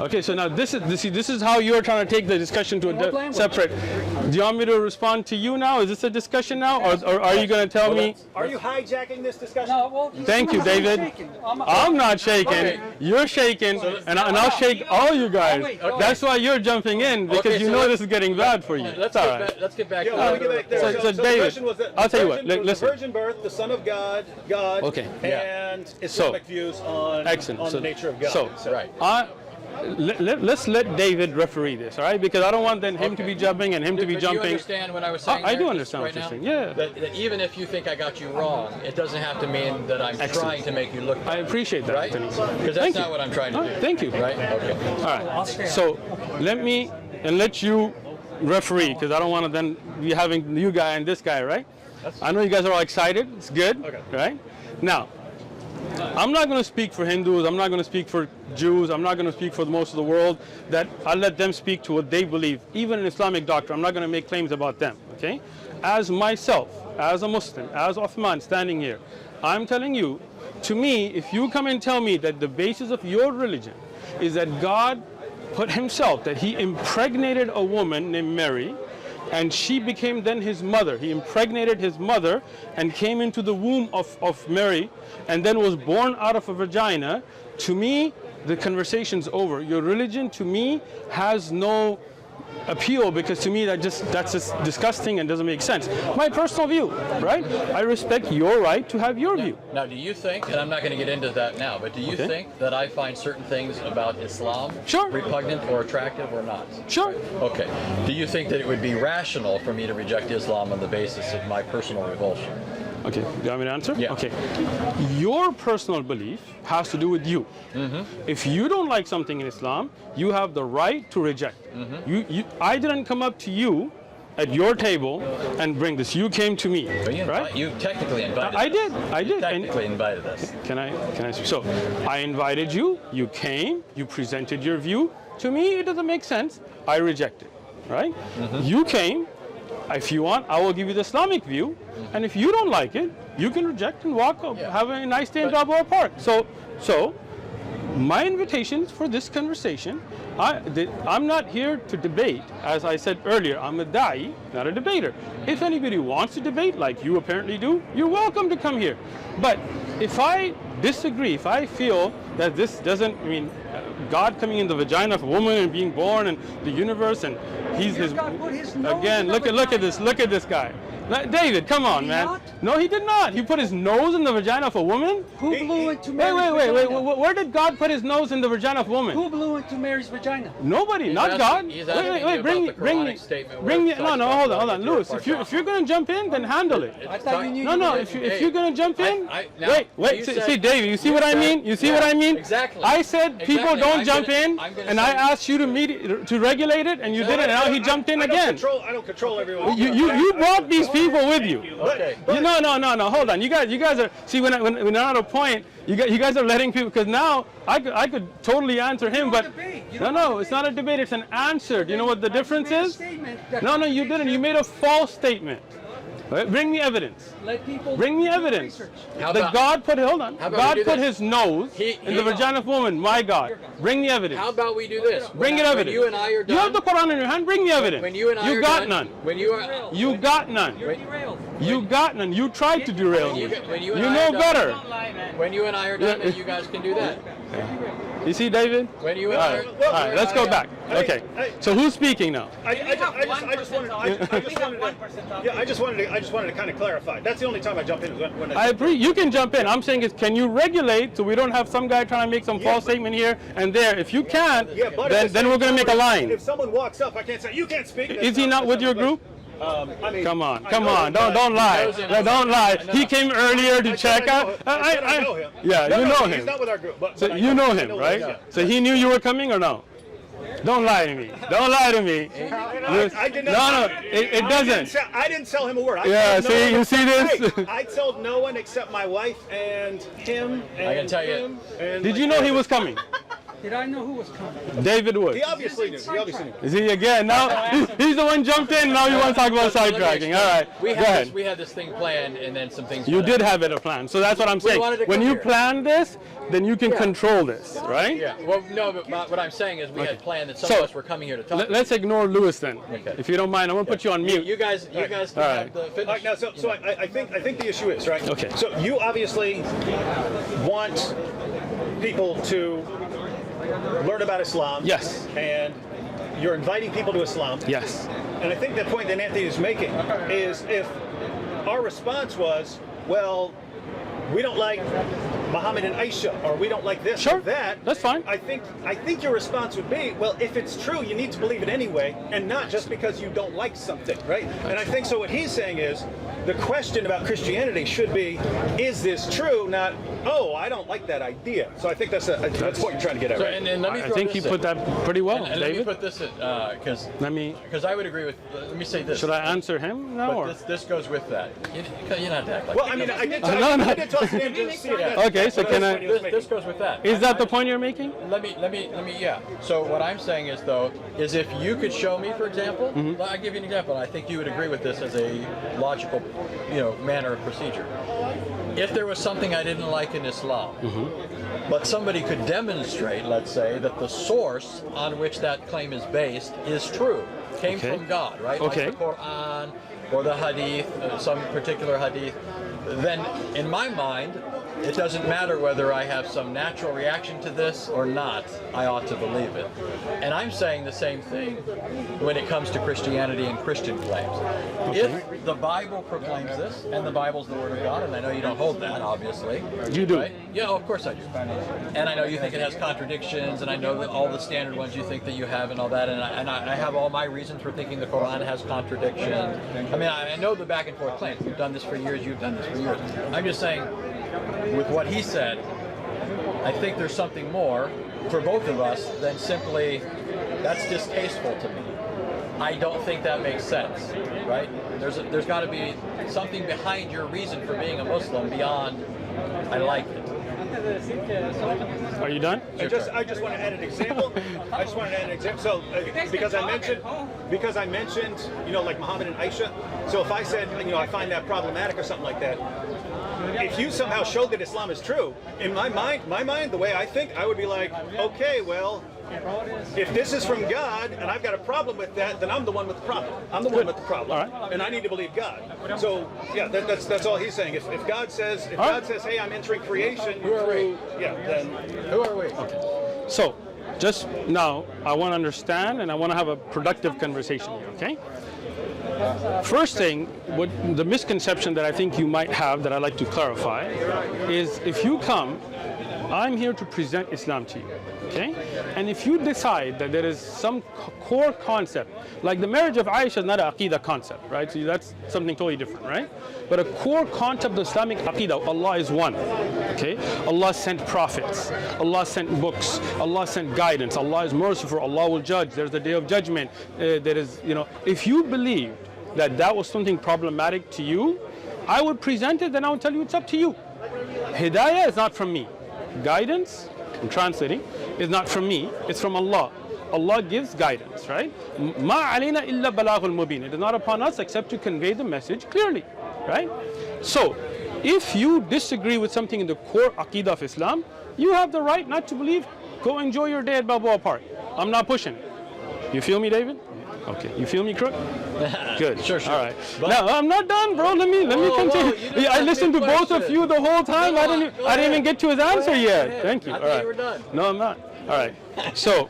Okay, so now this is how you're trying to take the discussion to a separate. Do you want me to respond to you now? Is this a discussion now, or are you going to tell me? Are you hijacking this discussion? No, well, Thank you, David. I'm not shaking. Okay. You're shaking, and I'll shake all you guys. Okay. That's why you're jumping in, because you know this is getting bad for you. Let's get back Yeah, let me get back there. So the David, question was that I'll tell you what, the listen. virgin birth, the Son of God, Okay. and Islamic views on the nature of God. So, right. Let's let David referee this, all right? Because I don't want then him to be jumping and him to be jumping. Do you understand what I was saying? I do understand what you're saying. Yeah. That even if you think I got you wrong, it doesn't have to mean that I'm trying to make you look bad. I appreciate that, right? Anthony. Because that's not what I'm trying to do. Thank you. Right? Okay. All right. So let you referee, because I don't want to then be having you guy and this guy, right? I know you guys are all excited. It's good. Okay. Right? Now, I'm not going to speak for Hindus. I'm not going to speak for Jews. I'm not going to speak for most of the world. That I'll let them speak to what they believe. Even in Islamic doctrine, I'm not going to make claims about them. Okay? As myself, as a Muslim, as Uthman standing here, I'm telling you, to me, if you come and tell me that the basis of your religion is that God put himself, that he impregnated a woman named Mary, and she became then his mother. He impregnated his mother and came into the womb of Mary and then was born out of a vagina. To me, the conversation's over. Your religion, to me, has no appeal, because to me that's just disgusting and doesn't make sense. My personal view, right? I respect your right to have your view. Now, do you think, and I'm not going to get into that now, but do you think that I find certain things about Islam repugnant or attractive or not? Sure. Okay. Do you think that it would be rational for me to reject Islam on the basis of my personal revulsion? Okay, do you want me to answer? Yeah. Okay. Your personal belief has to do with you. If you don't like something in Islam, you have the right to reject it. I didn't come up to you at your table and bring this. You came to me, right? You technically invited us. I did. You technically invited us. Can I? So I invited you. You came. You presented your view. To me, it doesn't make sense. I reject it, right? You came. If you want, I will give you the Islamic view. And if you don't like it, you can reject and walk up, have a nice day in Balboa Park. So my invitation for this conversation, I'm not here to debate. As I said earlier, I'm a da'i, not a debater. If anybody wants to debate, like you apparently do, you're welcome to come here. But if I disagree, if I feel that this doesn't, God coming in the vagina of a woman and being born and the universe, and he's his, again, look at this guy. David, come on, man. Not? No, he did not. He put his nose in the vagina of a woman? Who blew into Mary's vagina? Wait. Where did God put his nose in the vagina of a woman? Who blew into Mary's vagina? Nobody, not God. He's bring me. No, hold on, Louis. If you're gonna jump in, then handle it. I thought you knew. No. If you're gonna jump in, wait. said- See, David. You see what I mean? You see what I mean? Exactly. I said people don't jump in, I'm gonna and I say- asked you to regulate it, and you didn't. And now he jumped in again. I don't control everyone. You brought these people with you. Okay. No. Hold on. You guys are. See, when I'm at a point, you guys are letting people. Because now I could totally answer him, but no, it's not a debate. It's an answer. Do you know what the difference is? No, you didn't. You made a false statement. Right? Bring me evidence. Bring me evidence. That God put. Hold on. God put his nose in the vagina of woman. My God. Bring me evidence. How about we do this? Bring it evidence. When you and I are done. You have the Quran in your hand. Bring me evidence. When you and I you are got done, none. When you are. You got none. You got none. You tried to derail me. When you know better. When you and I are done, then you guys can do that. You see, David? When you All right, all right, let's go back. Okay, so who's speaking now? I just wanted to kind of clarify. That's the only time I jump in. Is when I agree. You can jump in. I'm saying is, can you regulate so we don't have some guy trying to make some false statement here and there? If you can't, then we're going to make a line. If someone walks up, I can't say you can't speak. Is he not with your group? I mean, Come on, don't lie. Don't lie. He came earlier to check out. I know him. Yeah, No, you know He's him. not with our group. But So I you know him, him, right? yeah. So he knew you were coming or no? Don't lie to me. Don't lie to me. I did not. No, it doesn't. I didn't tell him a word. Yeah, see, you see this? Hey, I told no one except my wife and him and I can tell you. him. And Did you know he was coming? Did I know who was coming? David Wood. He obviously knew. He obviously knew. Is he again? Now he's the one jumped in. Now you want to talk about sidetracking. All right, We go ahead. had this thing planned, and then some things. You did have it a plan, so that's what I'm saying. wanted to When come you here. plan this, then you can control this, right? Yeah. Well, no, but what I'm saying is we had planned that some So, of us were coming here to talk. Let's ignore Lewis then, Okay. if you don't mind. I'm gonna put you on mute. You guys can All right. have the finish. All right, now, so I think the issue is right. Okay. So you obviously want people to learn about Islam. Yes. And you're inviting people to Islam. Yes. And I think the point that Anthony is making is if our response was, well, we don't like Muhammad and Aisha, or we don't like this Sure, or that. that's fine. I think your response would be, well, if it's true, you need to believe it anyway, and not just because you don't like something, right? And I think so. What he's saying is, the question about Christianity should be, is this true? Not, oh, I don't like that idea. So I think that's what you're trying to get at, So, right? and let me I throw think this you put in. that pretty well, And let me David. put this in because I would agree with. Let me say this. Should I answer him now? Or? But this goes with that. You're not act like. Well, I mean, I did No, no. I did talk to him to see it. Okay, so can I? This goes with that. Is that the point you're making? Let me. Yeah. So what I'm saying is though, is if you could show me, for example, I'll give you an example. I think you would agree with this as a logical, manner of procedure. If there was something I didn't like in Islam, but somebody could demonstrate, let's say, that the source on which that claim is based is true, came Okay. from God, right? Okay. Like the Quran or the Hadith, some particular Hadith, then in my mind, it doesn't matter whether I have some natural reaction to this or not, I ought to believe it. And I'm saying the same thing when it comes to Christianity and Christian claims. If the Bible proclaims this, and the Bible's the Word of God, and I know you don't hold that, obviously. You do. Right? Yeah, of course I do. And I know you think it has contradictions, and I know that all the standard ones you think that you have and all that, and I have all my reasons for thinking the Quran has contradictions. I mean, I know the back and forth claims. You've done this for years, you've done this for years. I'm just saying, with what he said, I think there's something more for both of us than simply, that's distasteful to me. I don't think that makes sense, right? There's got to be something behind your reason for being a Muslim beyond, I like it. Are you done? I just want to add an example. So because I mentioned, like Muhammad and Aisha. So if I said, I find that problematic or something like that, if you somehow showed that Islam is true, in my mind, the way I think, I would be like, okay, well, if this is from God and I've got a problem with that, then I'm the one with the problem. I'm the one with the problem, All right. and I need to believe God. So yeah, that's all he's saying. If God says, hey, I'm entering creation, Who are we? then Who are we? So, just now, I want to understand and I want to have a productive conversation here, okay? First thing, what the misconception that I think you might have that I'd like to clarify is if you come, I'm here to present Islam to you, okay? And if you decide that there is some core concept, like the marriage of Aisha is not an Aqidah concept, right? So that's something totally different, right? But a core concept of Islamic Aqidah, Allah is one, okay? Allah sent prophets, Allah sent books, Allah sent guidance, Allah is merciful, Allah will judge, there's the day of judgment, there is, if you believed that was something problematic to you, I would present it, then I would tell you it's up to you. Hidayah is not from me. Guidance, I'm translating, is not from me, it's from Allah. Allah gives guidance, right? Ma alayna illa balaghul mubin. It is not upon us except to convey the message clearly, right? So, if you disagree with something in the core Aqidah of Islam, you have the right not to believe. Go enjoy your day at Balboa Park. I'm not pushing. You feel me, David? Okay. You feel me, Crook? Good. Sure. All right. Now I'm not done, bro. Let me continue. I listened to both of you the whole time. I didn't even get to his answer yet. Thank you. I All thought right. you were done. No, I'm not. All right. So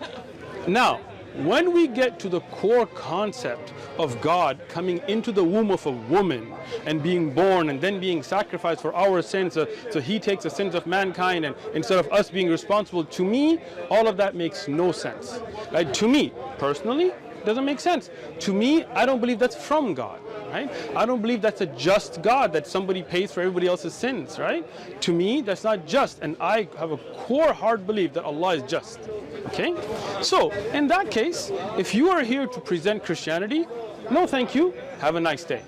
now, when we get to the core concept of God coming into the womb of a woman and being born and then being sacrificed for our sins, so he takes the sins of mankind, and instead of us being responsible, to me, all of that makes no sense. Right? To me, personally, it doesn't make sense. To me, I don't believe that's from God. Right? I don't believe that's a just God, that somebody pays for everybody else's sins, right? To me, that's not just, and I have a core hard belief that Allah is just. Okay? So, in that case, if you are here to present Christianity, no thank you, have a nice day.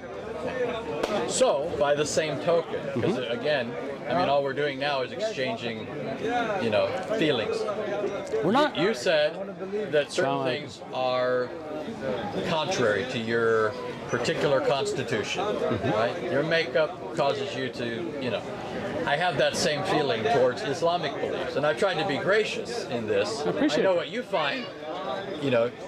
So, by the same token, because again, I mean, all we're doing now is exchanging, feelings. We're not. You said that certain things are contrary to your particular constitution, right? Your makeup causes you to, I have that same feeling towards Islamic beliefs, and I've tried to be gracious in this. I know what you find,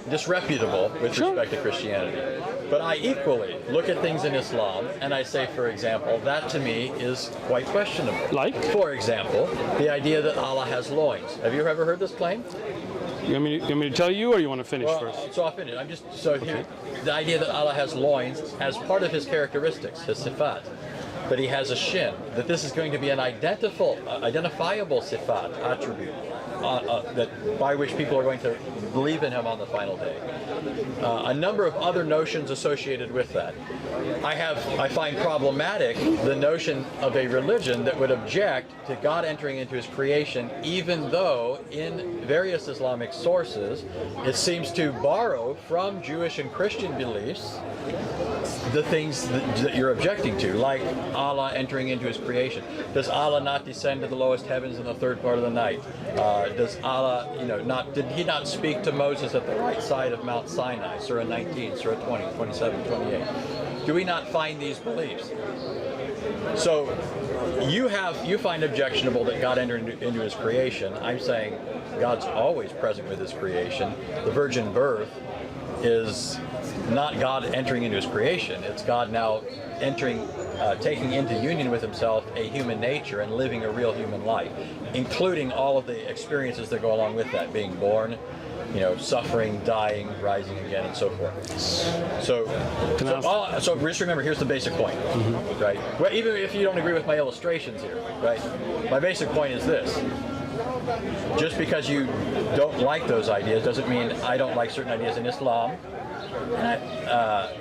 disreputable with respect to Christianity. But I equally look at things in Islam and I say, for example, that to me is quite questionable. Like? For example, the idea that Allah has loins. Have you ever heard this claim? You want me to tell you, or you want to finish first? So I'll finish. Here, the idea that Allah has loins as part of his characteristics, his sifat, but he has a shin, that this is going to be an identifiable sifat, attribute, that by which people are going to believe in him on the final day. A number of other notions associated with that. I find problematic the notion of a religion that would object to God entering into his creation, even though in various Islamic sources it seems to borrow from Jewish and Christian beliefs the things that you're objecting to, like Allah entering into his creation. Does Allah not descend to the lowest heavens in the third part of the night? Does Allah, did he not speak to Moses at the right side of Mount Sinai? Surah 19, Surah 20, 27, 28. Do we not find these beliefs? So you find objectionable that God entered into his creation. I'm saying God's always present with his creation. The virgin birth is not God entering into his creation. It's God now taking into union with himself a human nature and living a real human life, including all of the experiences that go along with that, being born, suffering, dying, rising again, and so forth. So just remember, here's the basic point, right? Well, even if you don't agree with my illustrations here, right? My basic point is this. Just because you don't like those ideas doesn't mean I don't like certain ideas in Islam.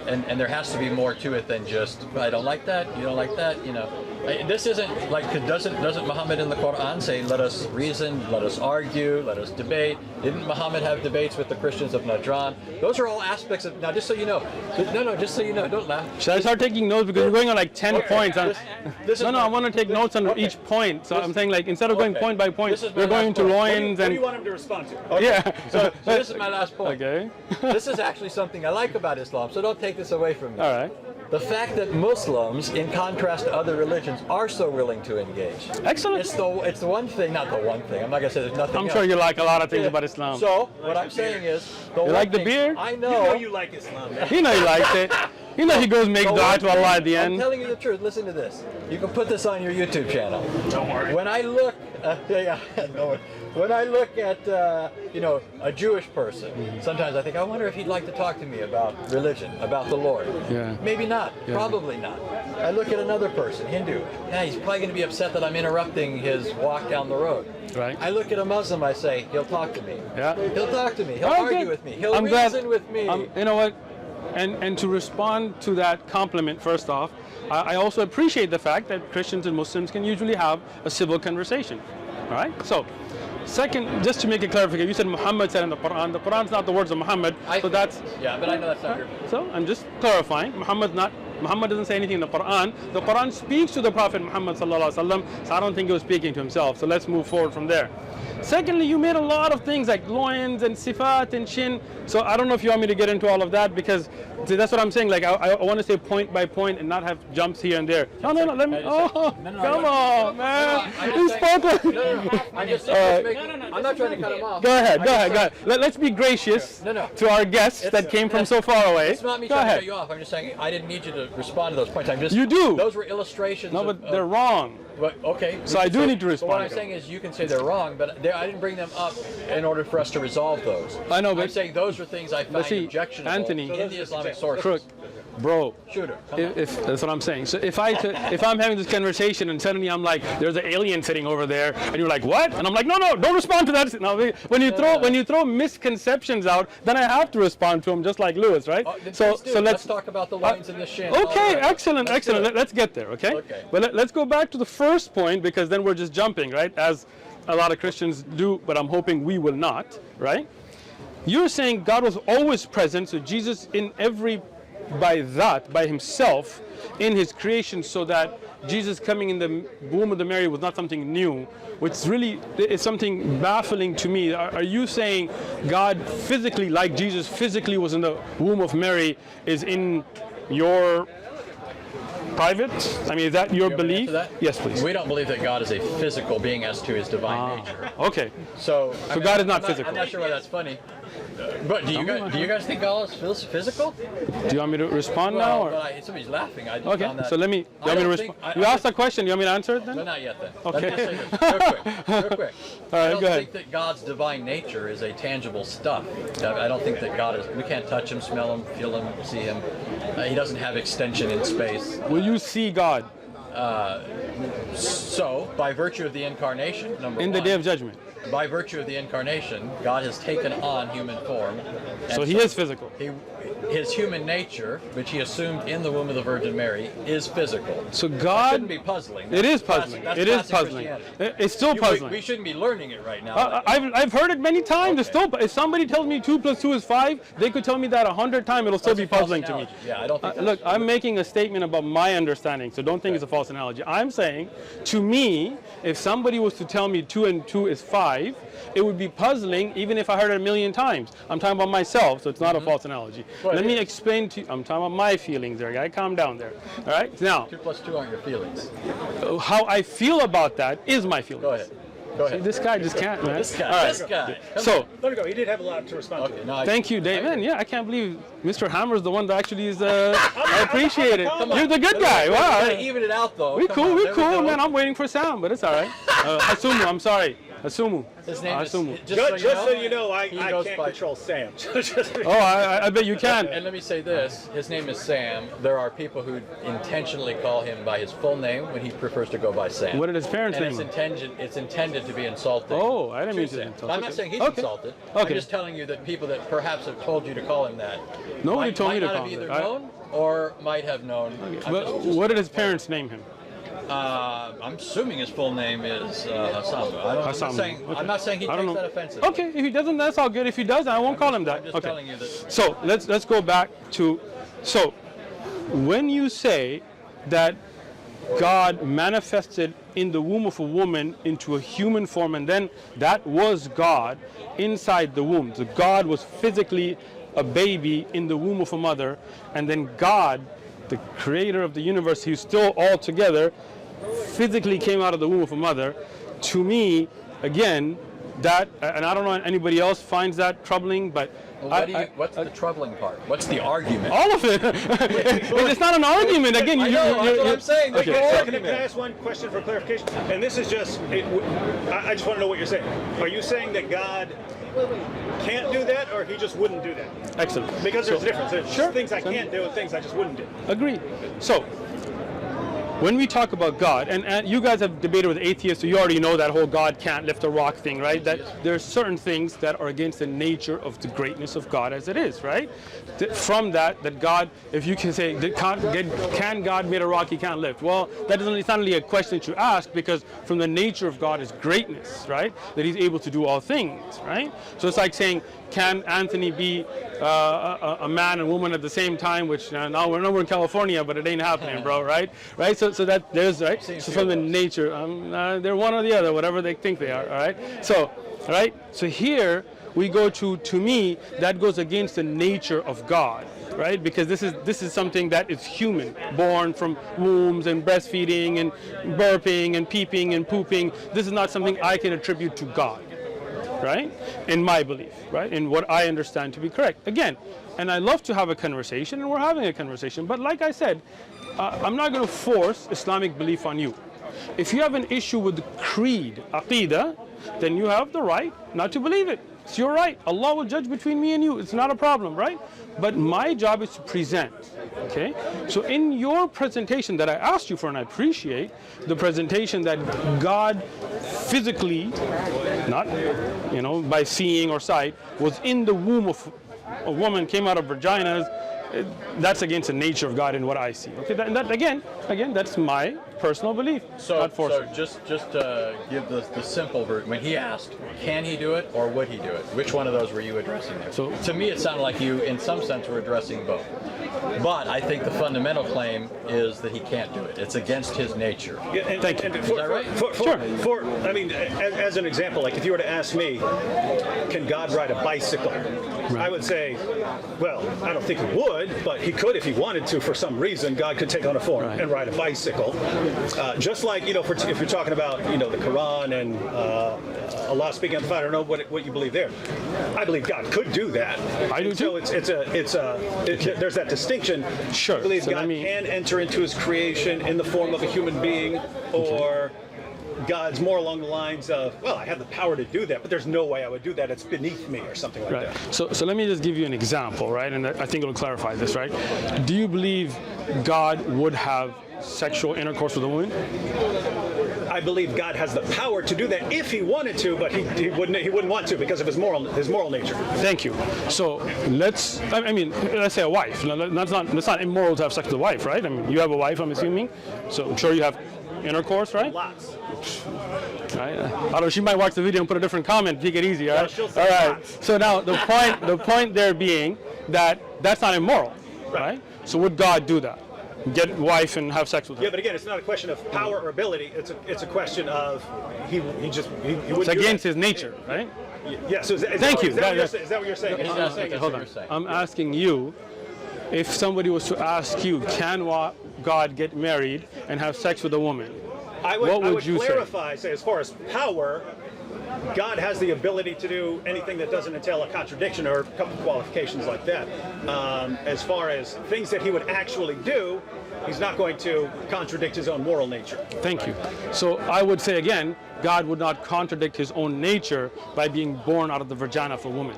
And there has to be more to it than just, I don't like that, you don't like that, This isn't like, doesn't Muhammad in the Quran say, let us reason, let us argue, let us debate? Didn't Muhammad have debates with the Christians of Najran? Those are all aspects of, now just so you know, just so you know, don't laugh. Should I start taking notes, because we're going on like 10 points? I want to take notes on each point. So I'm saying, like, instead of going point by point, we're going to loins. What do you want him to respond to? Okay. Yeah. So this is my last point. Okay. This is actually something I like about Islam, so don't take this away from me. All right. The fact that Muslims, in contrast to other religions, are so willing to engage. Excellent. It's the one thing, not the one thing. I'm not going to say there's nothing else. I'm sure you like a lot of things about Islam. So, what I'm saying is, you like the beer? I know you like Islam. You know he likes it. You know he goes make dua to Allah at the end. I'm telling you the truth. Listen to this. You can put this on your YouTube channel. Don't worry. When I look, when I look at a Jewish person, sometimes I think, I wonder if he'd like to talk to me about religion, about the Lord. Yeah. Maybe not. Yeah. Probably not. I look at another person, Hindu. Yeah, he's probably going to be upset that I'm interrupting his walk down the road. Right. I look at a Muslim, I say, he'll talk to me. Yeah. He'll talk to me. He'll argue with me. He'll reason with me. You know what? And to respond to that compliment, first off, I also appreciate the fact that Christians and Muslims can usually have a civil conversation. All right? So, second, just to make a clarification, you said Muhammad said in the Quran's not the words of Muhammad, so that's... Yeah, but I know that's not your... So, I'm just clarifying, Muhammad doesn't say anything in the Quran. The Quran speaks to the Prophet Muhammad sallallahu alaihi wasallam, so I don't think he was speaking to himself. So let's move forward from there. Secondly, you made a lot of things like loins and sifat and shin. So I don't know if you want me to get into all of that, because that's what I'm saying. Like I want to say point by point and not have jumps here and there. No, let me. Come on, man. He's spoken. I'm not trying to cut him off. Go ahead. Let's be gracious to our guests that came from so far away. It's not me trying to cut you off. I'm just saying I didn't need you to to respond to those points. I'm just. You do. Those were illustrations. No, but they're wrong. But, okay. So I do need to respond. But what I'm to saying is, you can say they're wrong, but I didn't bring them up in order for us to resolve those. I know, but I'm saying those are things I find objectionable Anthony, in the Islamic sources. Crook, bro. Shooter. If that's what I'm saying. So if I'm having this conversation and suddenly I'm like, there's an alien sitting over there, and you're like, what? And I'm like, no, don't respond to that. No, when you throw misconceptions out, then I have to respond to them, just like Lewis, right? So let's talk about the lines in the shin. Okay, excellent. Let's get there. Okay. But let's go back to the first point, because then we're just jumping, right? As a lot of Christians do, but I'm hoping we will not, right? You're saying God was always present, so Jesus by himself in his creation, so that Jesus coming in the womb of the Mary was not something new, which really is something baffling to me. Are you saying God physically, like Jesus physically was in the womb of Mary, is in your private? I mean, is that your belief? Yes, please. We don't believe that God is a physical being as to his divine nature. Okay. So God is not physical. I'm not sure why that's funny. But do you guys think God is physical? Do you want me to respond now? Or? Well, somebody's laughing. I just Okay, found that. so let me. You want me to respond? You asked a question. You want me to answer it then? No, not yet then. Okay. Let me just say this real quick. All right, I don't go ahead. think that God's divine nature is a tangible stuff. I don't think that God is. We can't touch him, smell him, feel him, see him. He doesn't have extension in space. Will you see God? So, by virtue of the incarnation, in the day of judgment. By virtue of the incarnation, God has taken on human form. So he is physical. His human nature, which he assumed in the womb of the Virgin Mary, is physical. So God. That shouldn't be puzzling. It is puzzling. It is puzzling. It's still puzzling. We shouldn't be learning it right now. I've heard it many times. It's still. If somebody tells me 2 + 2 is 5, they could tell me that 100 times. It'll still be puzzling to me. Yeah, I don't think. Look, I'm making a statement about my understanding, so don't think it's a false analogy. I'm saying, to me, if somebody was to tell me 2 and 2 is 5, it would be puzzling even if I heard it 1,000,000 times. I'm talking about myself, so it's not a false analogy. Let me explain to you. I'm talking about my feelings there, guy. Calm down there. All right? Now, 2 + 2 aren't your feelings. how I feel about that is my feelings. Go ahead. Go ahead. See, this guy just can't, man. This guy. All right. This guy. So, Let it go. He did have a lot to respond to. No, thank you, Dave. Man, yeah, I can't believe Mr. Hammer's the one that actually is. I appreciate it. You're the good guy. Wow. Gotta even it out though. We Come cool, on, we there cool, go. man. I'm waiting for sound, but it's all right. Asumu, I'm sorry. Asumu. His name is. Asumu. Just so you know, I goes can't by- control Sam. Oh, I bet you can. And let me say this, his name is Sam. There are people who intentionally call him by his full name when he prefers to go by Sam. What did his parents And name him? it's intended to be insulting. Oh, I didn't mean to Sam. insult. I'm not saying he's Okay. insulted. Okay. I'm just telling you that people that perhaps have told you to call him that Nobody told me to might call not him have that. either known or might have known. But what did his parents name him? I'm assuming his full name is Hasamu. I'm not saying he I don't takes know. that offensive. Okay, if he doesn't, that's all good. If he does, I won't call him that. I'm just Okay. telling you that. So let's go back to. So when you say that God manifested in the womb of a woman into a human form, and then that was God inside the womb. So God was physically a baby in the womb of a mother, and then God, the creator of the universe, who's still all together, physically came out of the womb of a mother. To me, again, that, and I don't know if anybody else finds that troubling, but What's the troubling part? What's the argument? all of it. It's not an argument. Again, I know, that's what I'm saying. There's Okay. no Can argument. I ask one question for clarification? And this is just, I just want to know what you're saying. Are you saying that God can't do that, or he just wouldn't do that? Excellent. Because there's a difference. There's Sure. things I can't do and things I just wouldn't do. Agreed. So, when we talk about God, and you guys have debated with atheists, so you already know that whole God can't lift a rock thing, right? That there's certain things that are against the nature of the greatness of God as it is, right? From that God, if you can say, can God made a rock he can't lift? Well, it's not really a question that you ask, because from the nature of God is greatness, right? That he's able to do all things, right? So it's like saying, can Anthony be a man and woman at the same time? Which now we're in California, but it ain't happening, bro, right? Right? So that there's right. So from the nature, they're one or the other, whatever they think they are. All right. So, all right. So here we go to me, that goes against the nature of God, right? Because this is something that is human, born from wombs and breastfeeding and burping and peeping and pooping. This is not something I can attribute to God. right? In my belief, right? In what I understand to be correct. Again, and I love to have a conversation, and we're having a conversation, but like I said, I'm not going to force Islamic belief on you. If you have an issue with the creed, aqidah, then you have the right not to believe it. It's your right. Allah will judge between me and you. It's not a problem, right? But my job is to present, okay? So in your presentation that I asked you for, and I appreciate the presentation that God physically, not, you know, by seeing or sight, was in the womb of a woman, came out of vaginas. That's against the nature of God in what I see. Okay, that again, that's my personal belief. So just give the simple version. When he asked, can he do it or would he do it? Which one of those were you addressing there? So to me, it sounded like you, in some sense, were addressing both. But I think the fundamental claim is that he can't do it. It's against his nature. Yeah, Thank you. Is that right? Sure. I mean, as an example, like if you were to ask me, can God ride a bicycle? Right. I would say, well, I don't think he would, but he could if he wanted to. For some reason, God could take on a form and ride a bicycle. Just like, you know, if you're talking about, you know, the Quran and Allah speaking on the fire, I don't know what you believe there. I believe God could do that. I do too. So there's that distinction. Sure. I believe So God can enter into his creation in the form of a human being, or God's more along the lines of, well, I have the power to do that, but there's no way I would do that. It's beneath me, or something like that. So let me just give you an example, right? And I think it'll clarify this, right? Do you believe God would have sexual intercourse with a woman? I believe God has the power to do that if he wanted to, but he wouldn't want to because of his moral nature. Thank you. So let's say a wife. That's not immoral to have sex with a wife, right? I mean, you have a wife, I'm assuming. So I'm sure you have intercourse, right? Lots. Right. I don't know, she might watch the video and put a different comment. Take it easy, all right? Yeah, she'll say all right. lots. So now the point there being that that's not immoral, right? So would God do that? Get wife and have sex with her? Yeah, but again, it's not a question of power or ability. It's a question of he wouldn't. It's against his nature, right? Yeah. So is that what you're saying? Hold on. I'm asking you, if somebody was to ask you, can God get married and have sex with a woman? What would you clarify, say, as far as power, God has the ability to do anything that doesn't entail a contradiction or a couple of qualifications like that. As far as things that he would actually do, he's not going to contradict his own moral nature. Thank you. So I would say again, God would not contradict his own nature by being born out of the vagina of a woman.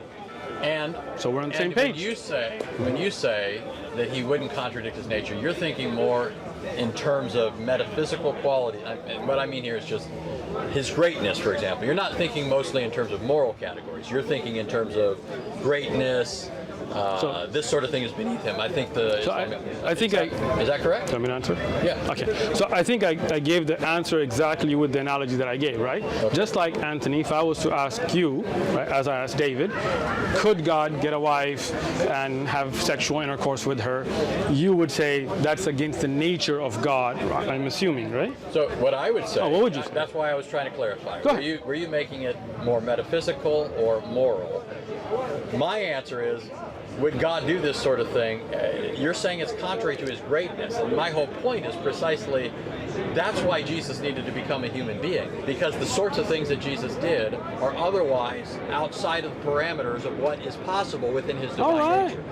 And so we're on the same page. When you say that he wouldn't contradict his nature, you're thinking more in terms of metaphysical quality. And what I mean here is just his greatness, for example. You're not thinking mostly in terms of moral categories. You're thinking in terms of greatness. This sort of thing is beneath him. I think is that correct? Let me answer. Yeah. Okay. So I think I gave the answer exactly with the analogy that I gave, right? Okay. Just like Anthony, if I was to ask you, right, as I asked David, could God get a wife and have sexual intercourse with her? You would say that's against the nature of God. I'm assuming, right? So what I would say. What would you say? That's why I was trying to clarify. Go ahead. Were you making it more metaphysical or moral? My answer is, would God do this sort of thing? You're saying it's contrary to his greatness, and my whole point is precisely that's why Jesus needed to become a human being, because the sorts of things that Jesus did are otherwise outside of the parameters of what is possible within his divine nature.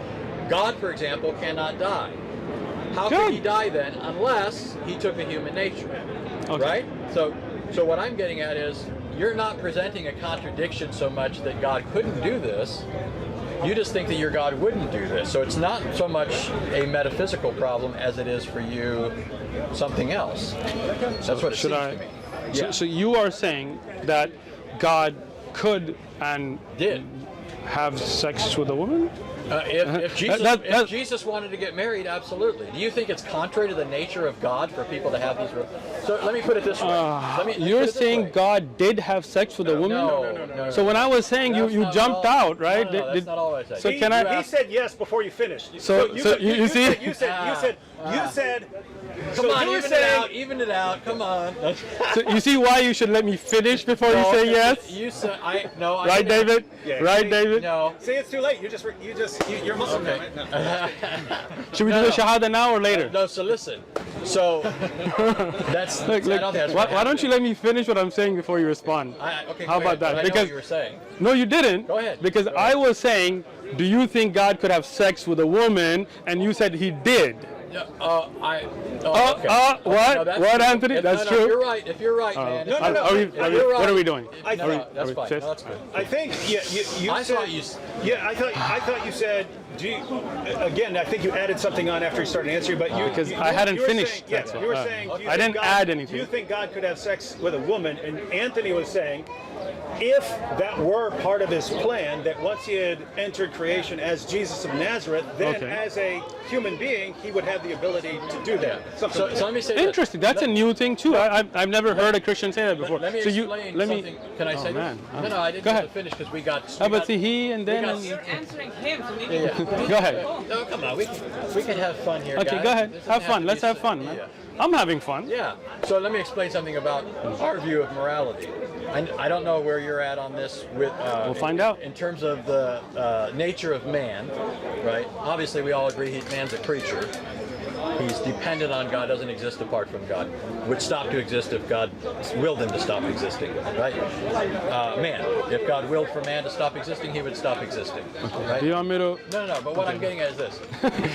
God, for example, cannot die. How could he die then unless he took a human nature? Right? So what I'm getting at is, you're not presenting a contradiction so much that God couldn't do this. You just think that your God wouldn't do this. So it's not so much a metaphysical problem as it is for you something else. That's what it seems to me. Yeah. So you are saying that God could and did have sex with a woman? If Jesus wanted to get married, absolutely. Do you think it's contrary to the nature of God for people to have these? So let me put it this way. You're saying God did have sex with a woman? No. So when I was saying you jumped out, right? No, that's not all I said. So he said yes before you finished. You said. Come on, even it out. Come on. So you see why you should let me finish before you say yes? You said Right, David? Yeah, David? No. See, it's too late. You just You're Muslim, Okay. right? Should we do the Shahada now or later? No, so listen. So that's. Look, I don't think that's why don't you let me finish what I'm saying before you respond? Okay, How go about ahead, that? but I know Because what you were saying. no, you didn't. Go ahead. Because Go I ahead. was saying, do you think God could have sex with a woman? And you said he did. Okay. What? No, that's What, true. Anthony? If, That's no, true? If you're right, man. No, Are no, we- if are we- you're what right. are we doing? I No, Are we- no, that's are we fine. just- No, that's good. I think you I said. thought you. Yeah, I thought you said. Again, I think you added something on after you started answering, but you Because I hadn't you were finished, Saying, yeah, that's you were all. saying. Do you I think didn't God, add anything. Do you think God could have sex with a woman? And Anthony was saying, if that were part of his plan, that once he had entered creation as Jesus of Nazareth, then Okay. as a human being, he would have the ability to do that. Something So, like so that. let me say this. Interesting. That's a new thing too. I've never heard a Christian say that before. Let me so you explain let me. something. Can I say man. this? No, I didn't Go get ahead. to finish because we got. How about see he and then? got- You're answering him, so maybe Go ahead. No, come on. We can have fun here, Okay, guys. go ahead. This doesn't Have fun. to Let's be have so- fun, man. Yeah. I'm having fun. Yeah. So let me explain something about our view of morality. I don't know where you're at on this. We'll find out. In terms of the nature of man, right? Obviously, we all agree man's a creature. He's dependent on God, doesn't exist apart from God. Would stop to exist if God willed him to stop existing, right? Man, if God willed for man to stop existing, he would stop existing, right? Do you want me to? No, but what I'm getting at is this.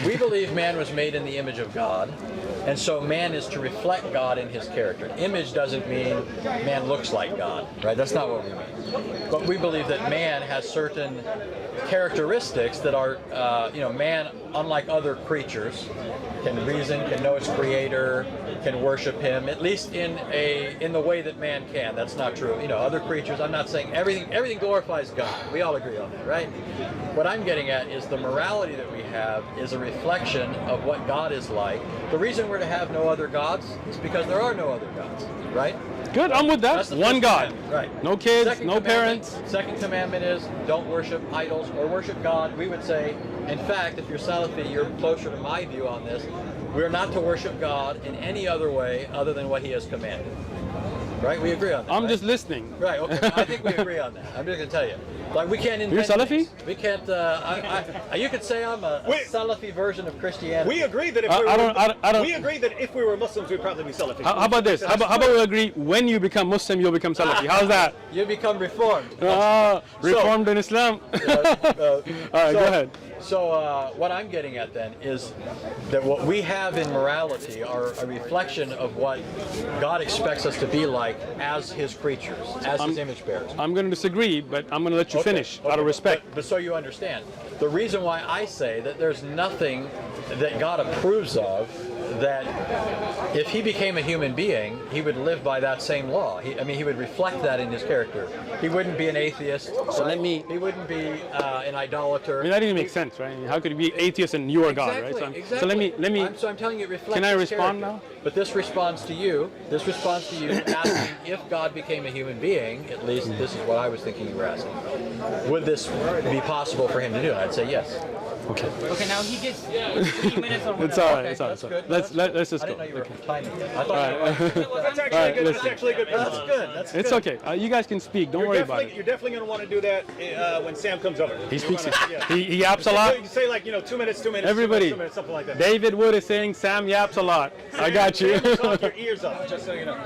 We believe man was made in the image of God, and so man is to reflect God in his character. Image doesn't mean man looks like God, right? That's not what we mean. But we believe that man has certain characteristics that are, man, unlike other creatures, can reason, can know his creator, can worship him, at least in the way that man can. That's not true. Other creatures, I'm not saying everything glorifies God. We all agree on that, right? What I'm getting at is the morality that we have is a reflection of what God is like. The reason we're to have no other gods is because there are no other gods, right? Good. I'm with that. That's the One first God. commandment, right? No kids. Second No commandment- parents. Second commandment is don't worship idols or worship God. We would say, in fact, if you're Salafi, you're closer to my view on this. We're not to worship God in any other way other than what He has commanded. Right? We agree on that. I'm right? just listening. Right. Okay. I think we agree on that. I'm just gonna tell you. Like we can't. You're Salafi? things. We can't. You could say I'm a Wait. Salafi version of Christianity. We agree that if I we were, don't- we agree that if we were Muslims, we'd probably be Salafi. How about this? How about we agree? When you become Muslim, you'll become Salafi. How's that? You become reformed. Reformed in Islam. All right, go ahead. So what I'm getting at then is that what we have in morality are a reflection of what God expects us to be like as His creatures, as His image bearers. I'm going to disagree, but I'm going to let you finish out of respect. But so you understand, the reason why I say that there's nothing that God approves of, that if He became a human being, He would live by that same law. He would reflect that in His character. He wouldn't be an atheist. So right? let me- He wouldn't be an idolater. I mean, that didn't make sense, right? How could you be atheist and you are God, right? Exactly, So let me. I'm telling you, it reflects Can I His respond character. now? But this responds to you. This responds to you asking if God became a human being. At least this is what I was thinking you were asking. Would this be possible for Him to do? And I'd say yes. Okay. Okay, now he gets 3 minutes or whatever. It's all right. Okay, It's all right. that's It's all good. right. Let's just I go. didn't know you were Okay. timing it. I thought All you were. right. That's actually All right, good. listen. That's actually a good. That's good. That's It's good. okay. You guys can speak. Don't worry about it. You're definitely going to want to do that when Sam comes over. He speaks. Yeah. He yaps a lot. You say like 2 minutes, 2 minutes. Everybody. 2 minutes, something like that. David Wood is saying Sam yaps a lot. I got you. Sam will talk your ears off, just so you know.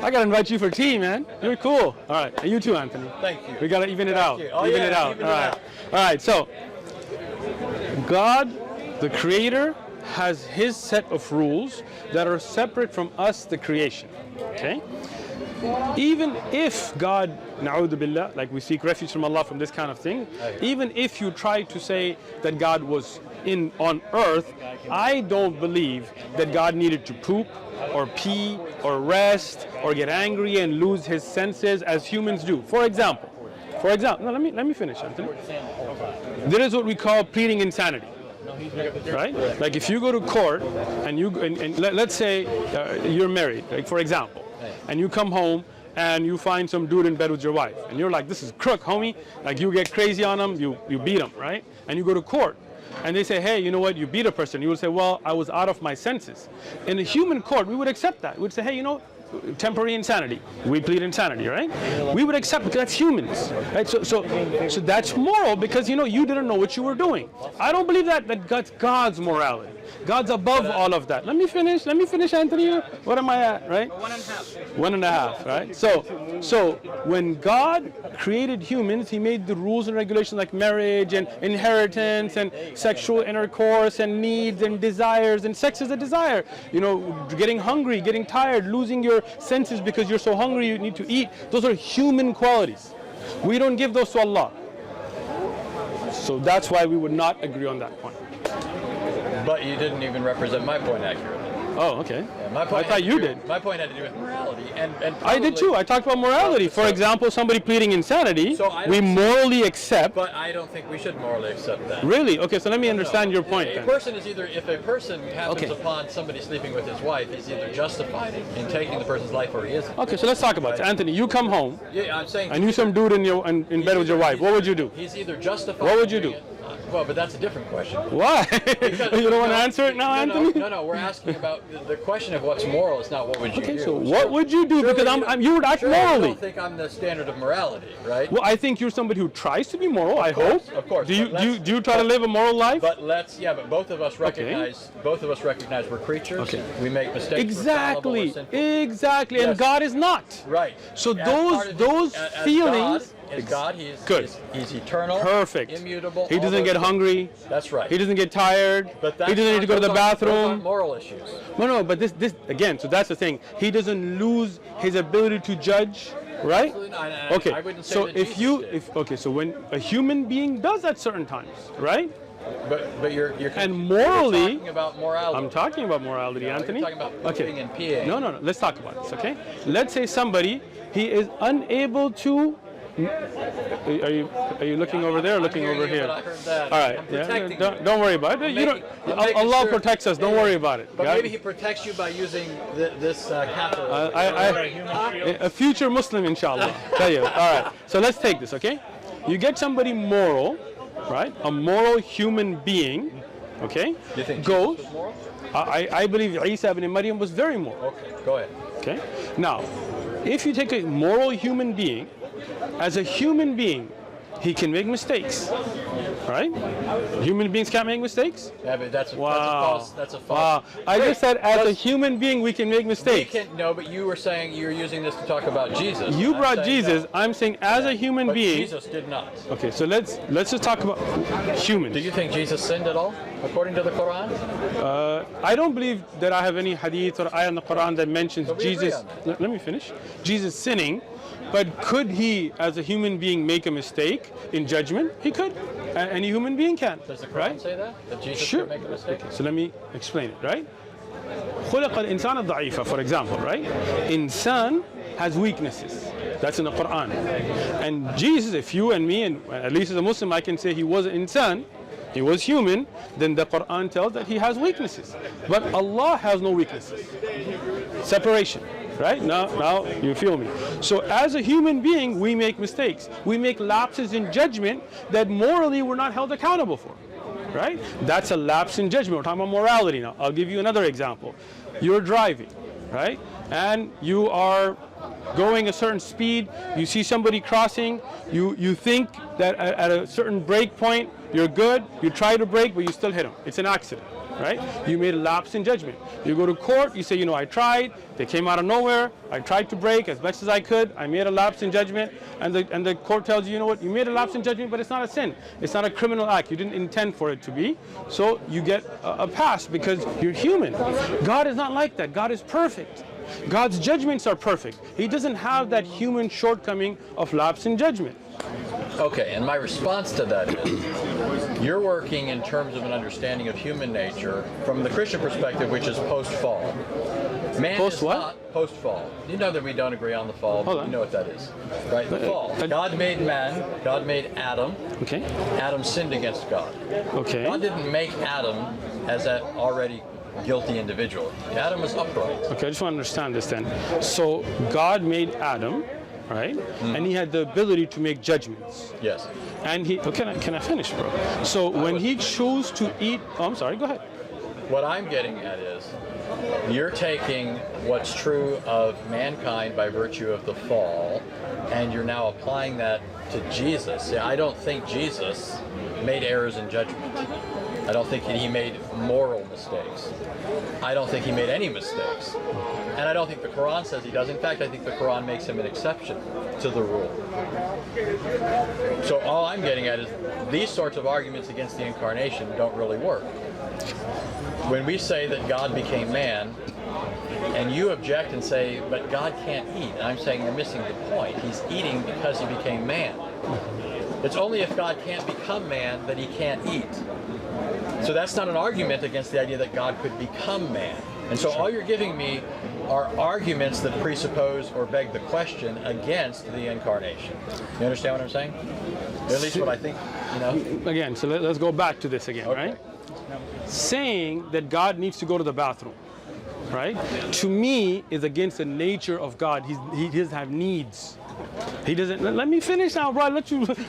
I gotta invite you for tea, man. You're cool. All right, and you too, Anthony. Thank you. We gotta even it out. you. Oh, even yeah, it out. even All it right. out. All right. So, God, the Creator, has His set of rules that are separate from us, the creation. Okay. Even if God, na'udhu billah, like we seek refuge from Allah from this kind of thing, even if you try to say that God was on earth, I don't believe that God needed to poop or pee or rest or get angry and lose his senses as humans do. For example, no, let me finish, Anthony. There is what we call pleading insanity. Right? Like if you go to court and let's say you're married, like for example, and you come home and you find some dude in bed with your wife, and you're like, this is crook, homie. Like you get crazy on him, you beat him, right? And you go to court, and they say, hey, you know what? You beat a person. You would say, well, I was out of my senses. In a human court, we would accept that. We would say, hey, temporary insanity. We plead insanity, right? We would accept because that's humans, right? So that's moral because you didn't know what you were doing. I don't believe that that's God's morality. God's above all of that. Let me finish, Anthony. What am I at, right? 1.5. 1.5, right? So when God created humans, he made the rules and regulations like marriage and inheritance and sexual intercourse and needs and desires, and sex is a desire. Getting hungry, getting tired, losing your senses because you're so hungry you need to eat. Those are human qualities. We don't give those to Allah. So that's why we would not agree on that point. But you didn't even represent my point accurately. Oh, okay. Yeah, my point I thought you did. My point had to do with morality, and I did too. I talked about morality. For example, somebody pleading insanity, we morally accept. But I don't think we should morally accept that. Really? Okay, so let me understand your point A then. person is either, if a person happens upon somebody sleeping with his wife, he's either justified in taking the person's life or he isn't. Okay, so let's talk about it. Anthony, you come home. Yeah, I'm saying. And you some dude in bed with your wife. What would you do? He's either justified. What would you do? Well, but that's a different question. Why? You don't want to answer it now, Anthony? No. We're asking about the question of what's moral. It's not what would you do. Okay, so what would you do? Because you would act morally. I don't think I'm the standard of morality, right? Well, I think you're somebody who tries to be moral. I hope. Of course. Do you try to live a moral life? But both of us recognize we're creatures. Okay. We make mistakes. Exactly. We're fallible, we're Exactly. Yes. And God is not. Right. So As those feelings. As God, he's good. He's eternal. Perfect. Immutable. He doesn't get hungry. That's right. He doesn't get tired. But He doesn't need to go to the those bathroom. aren't moral issues. No, but this again. So that's the thing. He doesn't lose his ability to judge, right? Absolutely not. Okay. I wouldn't say So that if Jesus did. so when a human being does at certain times, right? But you're And morally, talking about morality. I'm talking about morality, Anthony. You're talking about pooping and peeing. No. Let's talk about this, okay? Let's say somebody he is unable to. Are you looking over there or looking over here? But I heard that. All right. I'm protecting you. Don't worry about it. I'm making Allah sure- protects us. Don't worry about it. But Got maybe it? he protects you by using this catheter. A future Muslim, inshallah. Tell you. All right. So let's take this, okay? You get somebody moral, right? A moral human being, okay? You think goes. Jesus was moral? I believe Isa ibn Maryam was very moral. Okay, go ahead. Okay. Now, if you take a moral human being, as a human being, he can make mistakes, right? Human beings can't make mistakes. Yeah, but that's a Wow. false. Wow. I Wait, just said as a let's- human being we can make mistakes. No, but you were saying you were using this to talk about Jesus. You I'm brought saying Jesus. no. I'm saying as a human But being. Jesus did not. Okay, so let's just talk about humans. Do you think Jesus sinned at all, according to the Quran? I don't believe that I have any hadith or ayah in the Quran that mentions But we agree Jesus. on that. Let me finish. Jesus sinning, but could he, as a human being, make a mistake in judgment? He could. Any human being can. Does the Quran right? say that? That Jesus Sure. could make a mistake? Okay, so let me explain it, right? خلق الإنسان ضعيفا, for example, right? Insan has weaknesses. That's in the Quran. And Jesus, if you and me, and at least as a Muslim, I can say he was an insan, he was human, then the Quran tells that he has weaknesses. But Allah has no weaknesses. Separation. Right? Now you feel me. So as a human being, we make mistakes. We make lapses in judgment that morally we're not held accountable for. Right? That's a lapse in judgment. We're talking about morality now. I'll give you another example. You're driving, right? And you are going a certain speed. You see somebody crossing. You think that at a certain break point, you're good. You try to brake, but you still hit them. It's an accident. Right? You made a lapse in judgment. You go to court, you say, I tried, they came out of nowhere, I tried to brake as best as I could, I made a lapse in judgment, and the court tells you, you know what, you made a lapse in judgment, but it's not a sin. It's not a criminal act. You didn't intend for it to be. So you get a pass because you're human. God is not like that. God is perfect. God's judgments are perfect. He doesn't have that human shortcoming of lapse in judgment. Okay, and my response to that is, you're working in terms of an understanding of human nature from the Christian perspective, which is post-fall. Man Post is what? not post-fall. You know that we don't agree on the fall, Hold but on. you know what that is, right? The fall. God made man, God made Adam. Okay. Adam sinned against God. Okay. God didn't make Adam as that already guilty individual. Adam was upright. Okay, I just want to understand this then. So God made Adam, right? And he had the ability to make judgments. Yes. And he, can I finish, bro? So when he chose to eat, I'm sorry, go ahead. What I'm getting at is, you're taking what's true of mankind by virtue of the fall, and you're now applying that to Jesus. See, I don't think Jesus made errors in judgment. I don't think he made moral mistakes. I don't think he made any mistakes. And I don't think the Quran says he does. In fact, I think the Quran makes him an exception to the rule. So all I'm getting at is these sorts of arguments against the incarnation don't really work. When we say that God became man, and you object and say, but God can't eat, and I'm saying you're missing the point. He's eating because he became man. It's only if God can't become man that he can't eat. So that's not an argument against the idea that God could become man. And so all you're giving me are arguments that presuppose or beg the question against the incarnation. You understand what I'm saying? At least what I think, you know? Again, so let's go back to this again, Okay. right? Saying that God needs to go to the bathroom, right? To me, is against the nature of God. He doesn't have needs. He doesn't. Let me finish now, bro.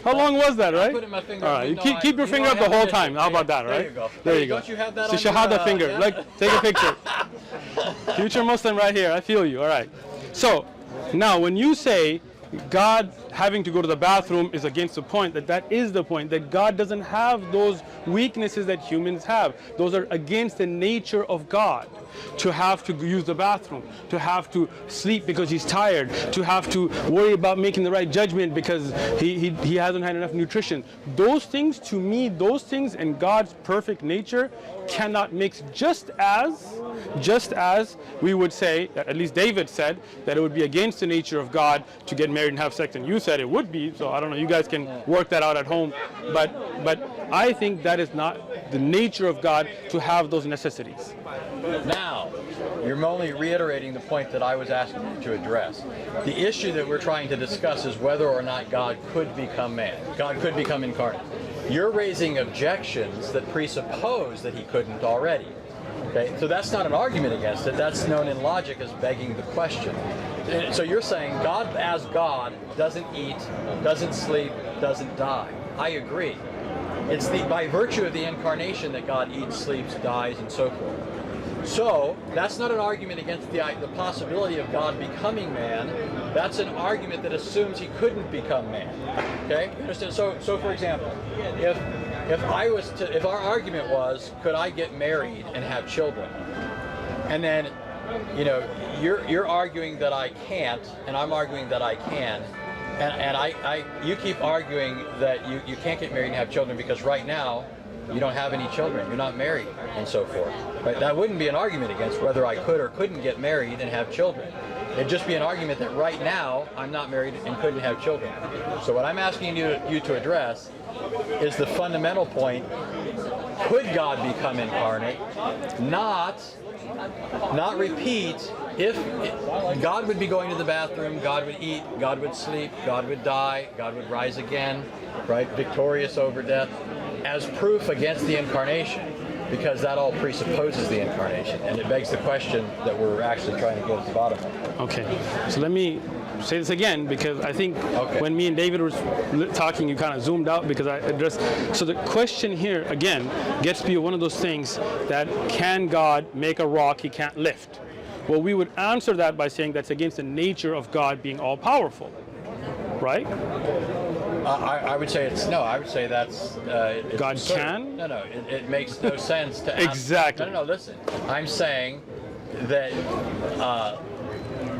How long was that, right? I'm putting my finger All up. right, You you know keep your you finger know up I the have whole a time. How about that, There right? you go. There Hey, you go. don't you have that It's on Shahada your, finger. yeah? Like, take a picture. Future Muslim right here. I feel you. All right. So now, when you say God having to go to the bathroom is against the point, that is the point, that God doesn't have those weaknesses that humans have. Those are against the nature of God. To have to use the bathroom, to have to sleep because he's tired, to have to worry about making the right judgment because he hasn't had enough nutrition. Those things, to me, those things and God's perfect nature cannot mix, just as we would say, at least David said, that it would be against the nature of God to get married and have sex, and you said it would be, so I don't know, you guys can work that out at home, but I think that is not the nature of God to have those necessities. Now, you're only reiterating the point that I was asking you to address. The issue that we're trying to discuss is whether or not God could become man. God could become incarnate. You're raising objections that presuppose that he couldn't already. Okay, so that's not an argument against it. That's known in logic as begging the question. So you're saying God as God doesn't eat, doesn't sleep, doesn't die. I agree. It's by virtue of the incarnation that God eats, sleeps, dies, and so forth. So that's not an argument against the possibility of God becoming man. That's an argument that assumes he couldn't become man. Okay? Understand? So for example, if our argument was, could I get married and have children, and then, you know, you're arguing that I can't, and I'm arguing that I can, and you keep arguing that you can't get married and have children because right now you don't have any children, you're not married, and so forth. Right? That wouldn't be an argument against whether I could or couldn't get married and have children. It'd just be an argument that right now I'm not married and couldn't have children. So what I'm asking you to address is the fundamental point: could God become incarnate? Not repeat. If God would be going to the bathroom, God would eat, God would sleep, God would die, God would rise again, right? Victorious over death, as proof against the incarnation, because that all presupposes the incarnation, and it begs the question that we're actually trying to get at the bottom of. Okay, so let me say this again, because I think when me and David were talking, you kind of zoomed out because I addressed. So the question here, again, gets to be one of those things that, can God make a rock he can't lift? Well, we would answer that by saying that's against the nature of God being all-powerful, right? I would say it's no. I would say that's it's God absurd. can? No. It makes no sense to ask. Exactly. No. Listen, I'm saying that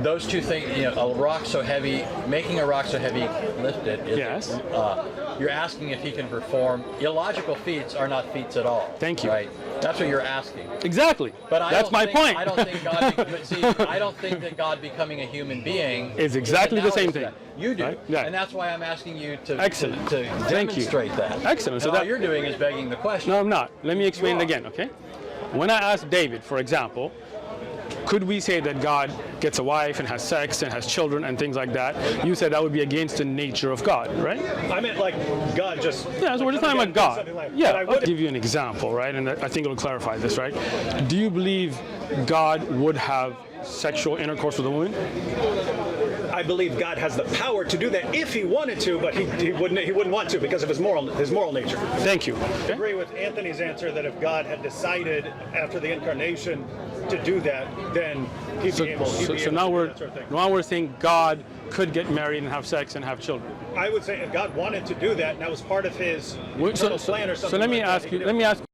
those two things. You know, a rock so heavy, making a rock so heavy you can't lift it. Yes. You're asking if he can perform illogical feats are not feats at all. Thank you. Right. That's what you're asking. Exactly. But that's my point. I don't think God. But see, I don't think that God becoming a human being is exactly the same thing. That. You do, right? Yeah. and that's why I'm asking you to Excellent. to demonstrate that. Excellent. So So all you're doing is begging the question. No, I'm not. Let me explain it again, okay? When I asked David, for example, could we say that God gets a wife and has sex and has children and things like that? You said that would be against the nature of God, right? I meant like God just. Yeah, so we're just talking about God. Like, Yeah, I'll give you an example, right? And I think it'll clarify this, right? Do you believe God would have sexual intercourse with a woman? I believe God has the power to do that if he wanted to, but he wouldn't want to because of his moral nature. Thank you. I agree with Anthony's answer that if God had decided after the incarnation to do that, then he'd be able to do now that sort of thing. now we're saying God could get married and have sex and have children. I would say if God wanted to do that, and that was part of his eternal plan or something. So let me ask you